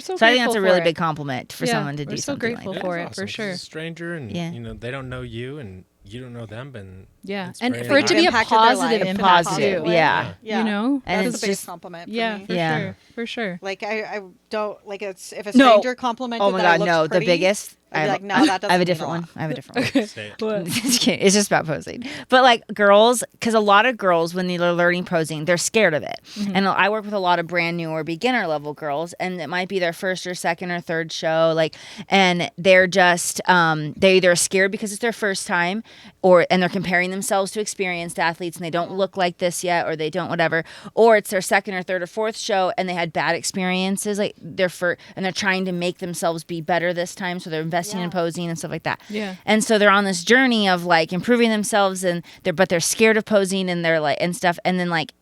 so. So I think grateful that's a for really it. big compliment for Yeah, someone to we're do so something grateful like for that. it, That's for awesome, 'cause sure. it's a stranger, and Yeah. you know they don't know you, and you don't know them, and Yeah, it's and very for it to be a impacted their positive life in a impact positive, too. yeah. Yeah. You know, And That's it's the biggest just- compliment for yeah, me. for Yeah. sure, for sure. Like I don't like it's if a No. stranger complimented Oh my that I god, looked no, pretty, the biggest. I'd be I like, no, that doesn't I have a mean different lot. one. I have a different one. say it. What? Just kidding. It's just about posing. But like girls, because a lot of girls, when they're learning posing, they're scared of it. And I work with a lot of brand new or beginner level girls, and it might be their first or second or third show. Like, and they're just, they either are scared because it's their first time, and they're comparing themselves to experienced athletes and they don't look like this yet, or they don't whatever, or it's their second or third or fourth show and they had bad experiences, like and they're trying to make themselves be better this time. So they're investing in posing and stuff like that. Yeah. And so they're on this journey of like improving themselves, and they're scared of posing, and they're like and stuff. And then like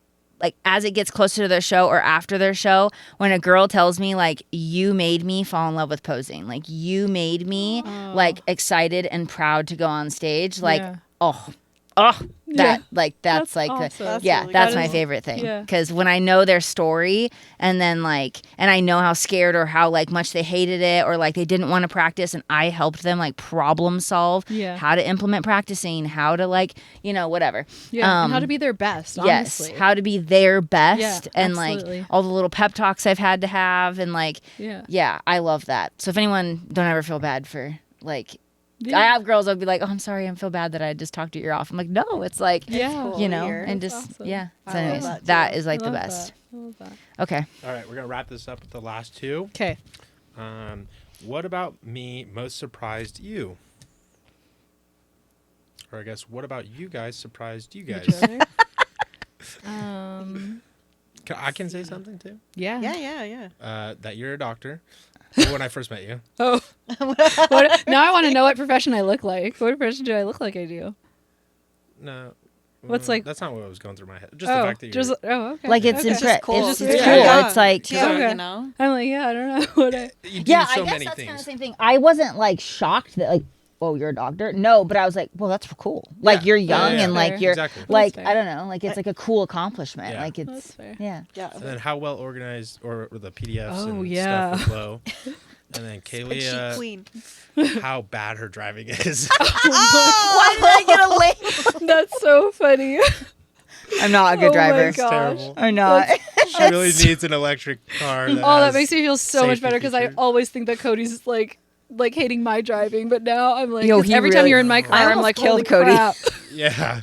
as it gets closer to their show or after their show, when a girl tells me like, you made me fall in love with posing, like you made me like excited and proud to go on stage, like Yeah. oh Yeah. like that's like awesome. That's yeah, really that's cool. my favorite thing. Yeah. Because when I know their story, and then like, and I know how scared or how like much they hated it, or like they didn't want to practice, and I helped them like problem solve Yeah. how to implement practicing, how to like, whatever. Yeah, and how to be their best. Honestly. Yes, how to be their best, Yeah, and absolutely. like all the little pep talks I've had to have, and like, Yeah. I love that. So if anyone, don't ever feel bad for like, Yeah. I have girls that'll be like, oh, I'm sorry, I feel bad that I just talked your ear off. I'm like, no, it's like, Yeah. cool you to know, hear. and That's just awesome. yeah. So I love anyways, that that too. is like I the love best. that. I love that. Okay. All right, we're gonna wrap this up with the last two. Okay. What about me most surprised you? Or I guess, what about you guys surprised you guys? Each other. I can say something too. Yeah. Yeah. That you're a doctor. When I first met you. Oh. Now I want to know what profession I look like. What profession do I look like I do? No. What's like- That's not what was going through my head. Just the fact that you're. okay. Like it's okay. impre- cool. It's just Yeah. cool. Yeah. It's like Too, Okay. you know. I'm like, yeah, I don't know what I. You do yeah, so I guess many that's things. kind of the same thing. I wasn't like shocked that like, oh, you're a doctor. No, but I was like, well, that's cool. Like Yeah. you're young Yeah, yeah. and like Fair. you're Exactly. like fair. I don't know, like it's like a cool accomplishment. Yeah. Like That's it's fair. yeah. Yeah. And then how well organized or the PDFs Oh, and yeah. stuff with Lo. And then Spreadsheet Kaylia, queen. how bad her driving is. Why did I get a label? That's so funny. I'm not a good Oh my driver. gosh. Terrible. I'm not. She really needs an electric car. That Oh, that has makes me feel so much safety better because I features. always think that Cody's like hating my driving, but now I'm like, Yo, 'cause he every time really- you're in my I car, I'm almost like, killed holy Cody. crap. Yeah.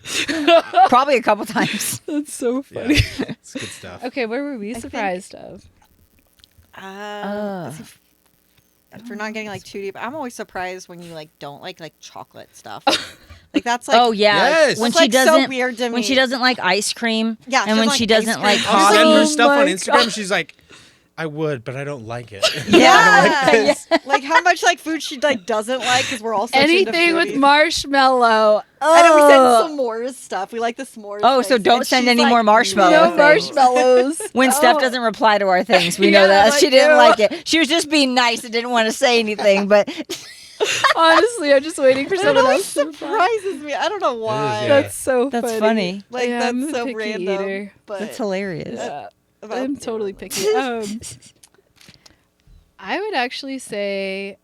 Probably a couple times. That's so Yeah. funny. It's good stuff. Okay, where were we think- surprised of? If we're not getting like too deep, I'm always surprised when you like don't like chocolate stuff. Like that's like Oh yeah, Yes. when That's, she like, so doesn't weird to when me. she doesn't like ice cream, Yeah, and when she she doesn't doesn't like like ice cream. I'll send coffee. her Oh stuff on my Instagram. She's like, I would, but I don't like it. yeah. Like how much like food she like doesn't like because we're all such into Anything with foodies. marshmallow. I know we Oh. send s'mores stuff. We like the s'mores. Oh, so things. don't And send she's any like, more marshmallow No things. marshmallows. When Steph Oh. doesn't reply to our things, we know Yeah, that like, she didn't ew. like it. She was just being nice and didn't want to say anything. But Honestly, I'm just waiting for It someone always else to reply. surprises me. I don't know why. yeah. That's so That's funny. funny. Like Yeah, that's I'm a so picky random. eater. But that's hilarious. Yeah, about- I'm totally picky. I would actually say,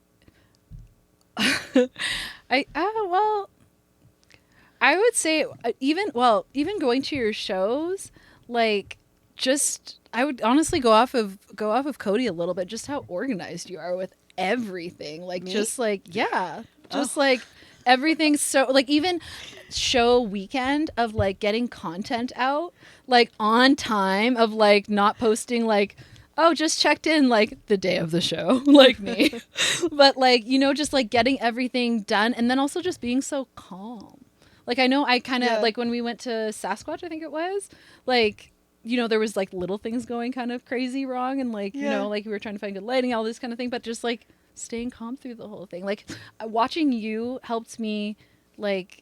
I would say even going to your shows, like just I would honestly go off of Cody a little bit, just how organized you are with everything. Like Me? just like just like everything's so like even show weekend of like getting content out like on time of like not posting like oh, just checked in like the day of the show, like me. But like, just like getting everything done and then also just being so calm. Like I know I kind of like when we went to Sasquatch, I think it was, like, there was like little things going kind of crazy wrong and like, like we were trying to find good lighting, all this kind of thing, but just like staying calm through the whole thing. Like watching you helped me like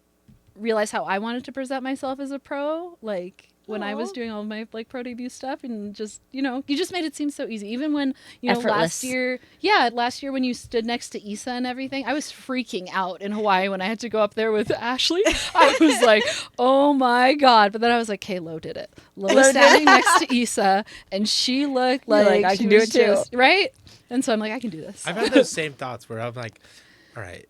realize how I wanted to present myself as a pro, like when I was doing all of my like pro debut stuff and just, you just made it seem so easy. Even when, Effortless. last year when you stood next to Issa and everything, I was freaking out in Hawaii when I had to go up there with Ashley. I was like, oh my God. But then I was like, okay, Lo did it. Lo was standing next to Issa and she looked like I she can do was it too. just, right? And so I'm like, I can do this. I've had those same thoughts where I'm like, all right,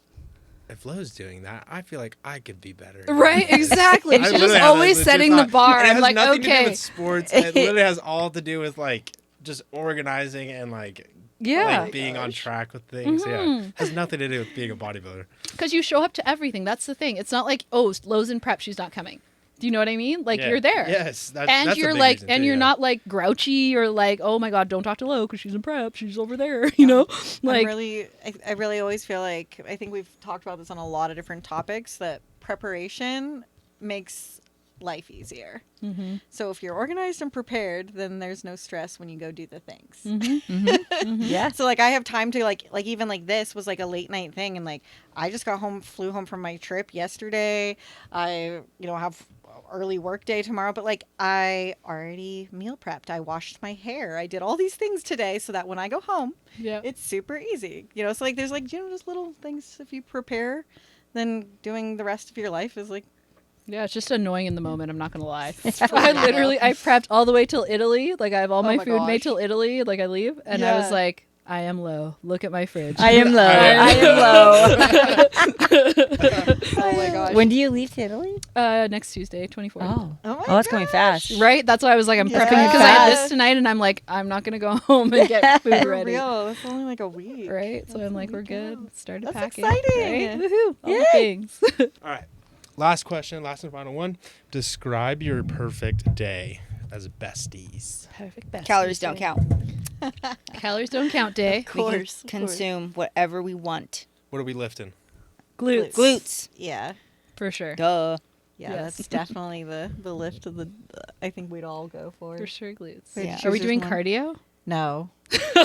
if Lo's doing that, I feel like I could be better. Right, exactly. I She's literally just have always that legit setting the thought. bar. And it I'm has like, nothing to do okay. with sports. It literally has all to do with like just organizing and like being on track with things. Yeah, it has nothing to do with being a bodybuilder. Because you show up to everything. That's the thing. It's not like, oh, Lo's in prep, she's not coming. Do you know what I mean? Like you're there. Yes, and that's you're a big like, reason and too, you're not like grouchy or like, oh my God, don't talk to Lo because she's in prep. She's over there. Like I really always feel like, I think we've talked about this on a lot of different topics, that preparation makes life easier. Mm-hmm. So if you're organized and prepared, then there's no stress when you go do the things. Yeah. So like I have time to like even like this was like a late night thing, and like I just flew home from my trip yesterday. I have early work day tomorrow, but like I already meal prepped. I washed my hair. I did all these things today so that when I go home, it's super easy. So like there's like just little things if you prepare, then doing the rest of your life is like. Yeah, it's just annoying in the moment. I'm not gonna lie. I prepped all the way till Italy. Like I have all my food made till Italy. Like I leave, and I was like, I am Lo. Look at my fridge. I am Lo. I am Lo. Oh my gosh. When do you leave to Italy? Next Tuesday, 24th. Oh my that's going gosh. fast. Right? That's why I was like, I'm prepping it because I had this tonight, and I'm like, I'm not gonna go home and get food For ready. real. It's only like a week. Right? So I'm like, we're good. That's Started That's packing. exciting. Right? Woohoo! All the things. All right. Last question, last and final one. Describe your perfect day as besties. Perfect. Best Calories don't count. Calories don't count day. Of course. We can consume whatever we want. What are we lifting? Glutes. Yeah. For sure. Duh. Yeah, Yes. that's definitely the lift of the. I think we'd all go for. For sure, glutes. Wait, Yeah. Are we choose doing one? cardio? No.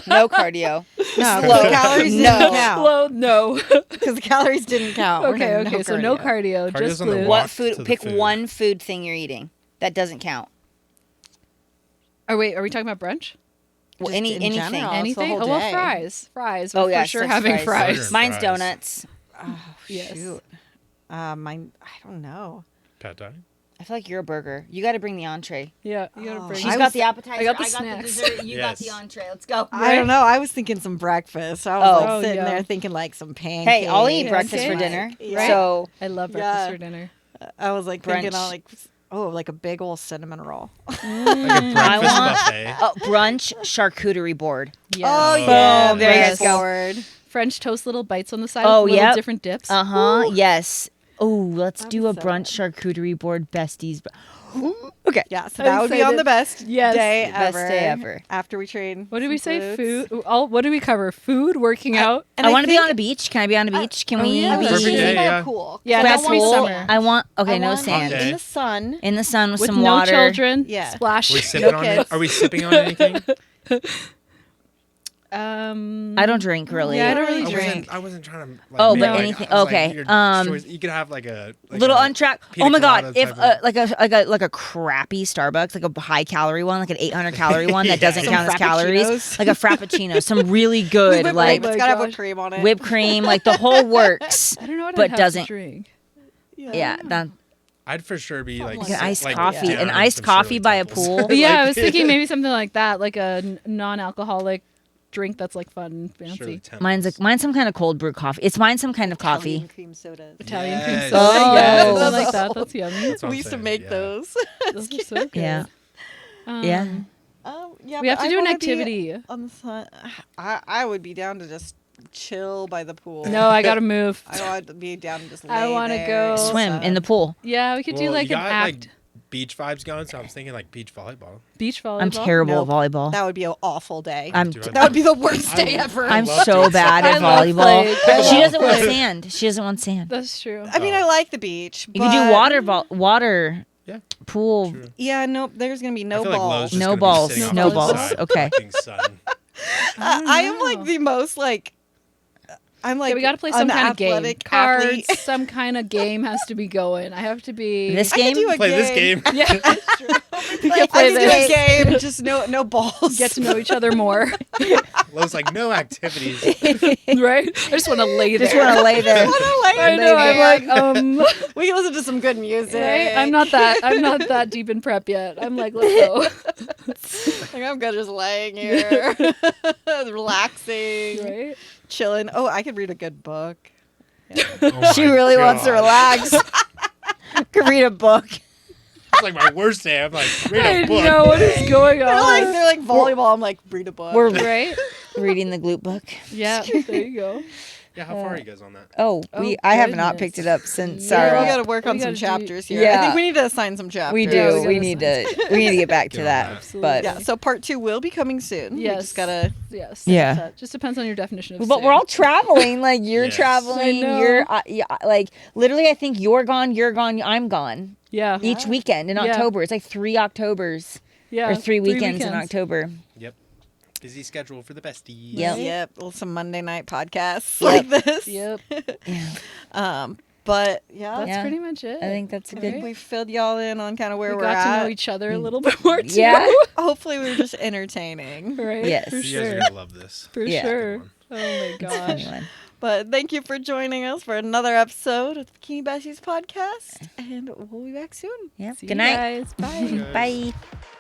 No cardio. No. Slow. The calories No. didn't count. Well, no. Because the calories didn't count. We're Okay, doing so no cardio, Cardio's just on the glutes. walk. What to food? the Pick food. one food thing you're eating. That doesn't count. Oh wait, are we talking about brunch? Well, Just in anything. general. It's the Anything? whole Oh well, day. fries. Oh, We're yes, for sure that's having fries. fries. Burger. Mine's Fries. donuts. Oh, Yes. shoot. Mine, I don't know. Pad thai? I feel like you're a burger. You got to bring the entree. Yeah, you gotta Oh. bring. She's I got was- the appetizer. I got the snacks. dessert. You got Yes. the entree. Let's go. I don't know. I was thinking some breakfast. I was Oh. like Oh, sitting yeah. there thinking like some pancakes. Hey, I'll eat Yeah, breakfast for okay. dinner. Yeah. So I love breakfast Yeah. for dinner. I was like thinking Brunch. like a big old cinnamon roll. Like a I breakfast want buffet. brunch charcuterie board. Yes. Oh Boom, yeah, there you yes. go. Forward. French toast, little bites on the side. Oh, with little yep. different dips. Uh huh. Yes. Oh, let's do a I'm brunch charcuterie board besties. Okay. Yeah, so I'm that would be on excited. the best Yes. day The best ever. day ever. After we train. What did we some say? glutes. Food. What did we cover? Food, working out. And I want to be think- on a beach. Can I be on a beach? Can oh, we yeah. be? Perfect day, by yeah. a pool. Yeah, But I that's want pool. summer. I want. Okay, I no want sand. Okay. in the sun. In the sun with With some no water. children. Yeah. Splash. Are we No sipping on it? kids. Are we sipping on anything? I don't drink really. Yeah, I don't really I drink. wasn't trying to. Like, Oh, make, but like, anything- I was like, okay, your choice- you could have like a Little a untracked. pina Oh my god! colada If type of- like a crappy Starbucks, like a high calorie one, like an 800 calorie one that Yeah. doesn't Some count as calories, frappuccinos. like a frappuccino, some really good Whipped like cream. It's my gotta have gosh. cream on it. whipped cream, like the whole works. I don't know what but I'd have doesn't- to drink. Yeah, that, I'd for sure be like, Like like an iced like coffee, down an in iced some coffee Shirley by a Temples. pool. But yeah, I Like- was thinking maybe something like that, like a non-alcoholic drink that's like fun and fancy. Shirley Temples. Mine's some kind of cold brew coffee. It's mine some kind of coffee. Italian cream sodas. Italian cream Yes. soda. Oh. Yes, I like that. That's yummy. That's what We I'm used to saying, make yeah. those. Those are so good. Yeah. Um, Yeah. Yeah, We have but to I do an wanna be activity. on the sun. I would be down to just chill by the pool. No, I gotta move. I want to be down and just lay I wanna there go- in the Swim in the sun. pool. Yeah, we could do Well, like you an got, act. like, beach vibes going, so I was thinking like beach volleyball. Beach volleyball. I'm terrible Nope. at volleyball. That would be an awful day. I'm Dude, That would be the worst day I- ever. I'm love so doing bad I at love volleyball. playing. She doesn't want Playing. sand. She doesn't want sand. That's true. I mean, I like the beach. You could do but- water Yeah. pool. True. Yeah, nope. There's gonna be I no feel like Lowe's balls. just No gonna be balls. sitting off No to the balls. side, Okay. collecting sun. I am like the most like. I'm like. Okay, we got to play some kind of game. unathletic Cards, athlete. some kind of game has to be going. I have to be. This I could game. do a Play this game. Yeah, that's true. We I can play could do a this. game. Just no balls. Get to know each other more, Lowe's like no activities. right? I just want to lay there. Just want to lay there. I know. I'm like, we can listen to some good music. right? I'm not that deep in prep yet. I'm like, let's go. Like, I'm good just laying here, relaxing, Right? chilling. Oh, I could read a good book. Oh She my really wants to God. relax. Could read a book. It's like my worst day. I'm like, read I a book. know what is going They're like, on. they're like volleyball. I'm like, read a book. We're Right? reading the glute book. Yeah. There you go. Yeah, how far are you guys on that? Oh, Oh, I have not goodness. picked it up since. Yeah, we Yeah. got to work We on some gotta do- chapters here. I Yeah. think we need to assign some chapters. We Yeah, do. we We gotta need to get back to Get on that. that. Absolutely. Yeah, so part 2 will be coming soon. We Yes. just gotta. Yes. Yeah. That just depends on your definition of But soon. we're all traveling. Like you're Yes. traveling. I know. You're yeah, like literally. I think you're gone. I'm gone. Yeah. Each weekend in Yeah. October. It's like 3 Octobers Yeah. or 3 weekends in October. Yep. Busy schedule for the besties. Yep. Yep. Well, some Monday night podcasts Yep. like this. Yep. Yeah, But yeah, That's Yeah. pretty much it. I think that's a Right. good. we filled y'all in on kind of where we we're got at. to know each other a little bit more too. Yeah. Hopefully, we were just entertaining. Right. Yes. For You guys sure. are gonna love this. For Yeah. sure. Good Oh my gosh. Anyway. But thank you for joining us for another episode of the Bikini Besties podcast, and we'll be back soon. Yeah. See Good you night. guys. Bye. Bye, guys. Bye.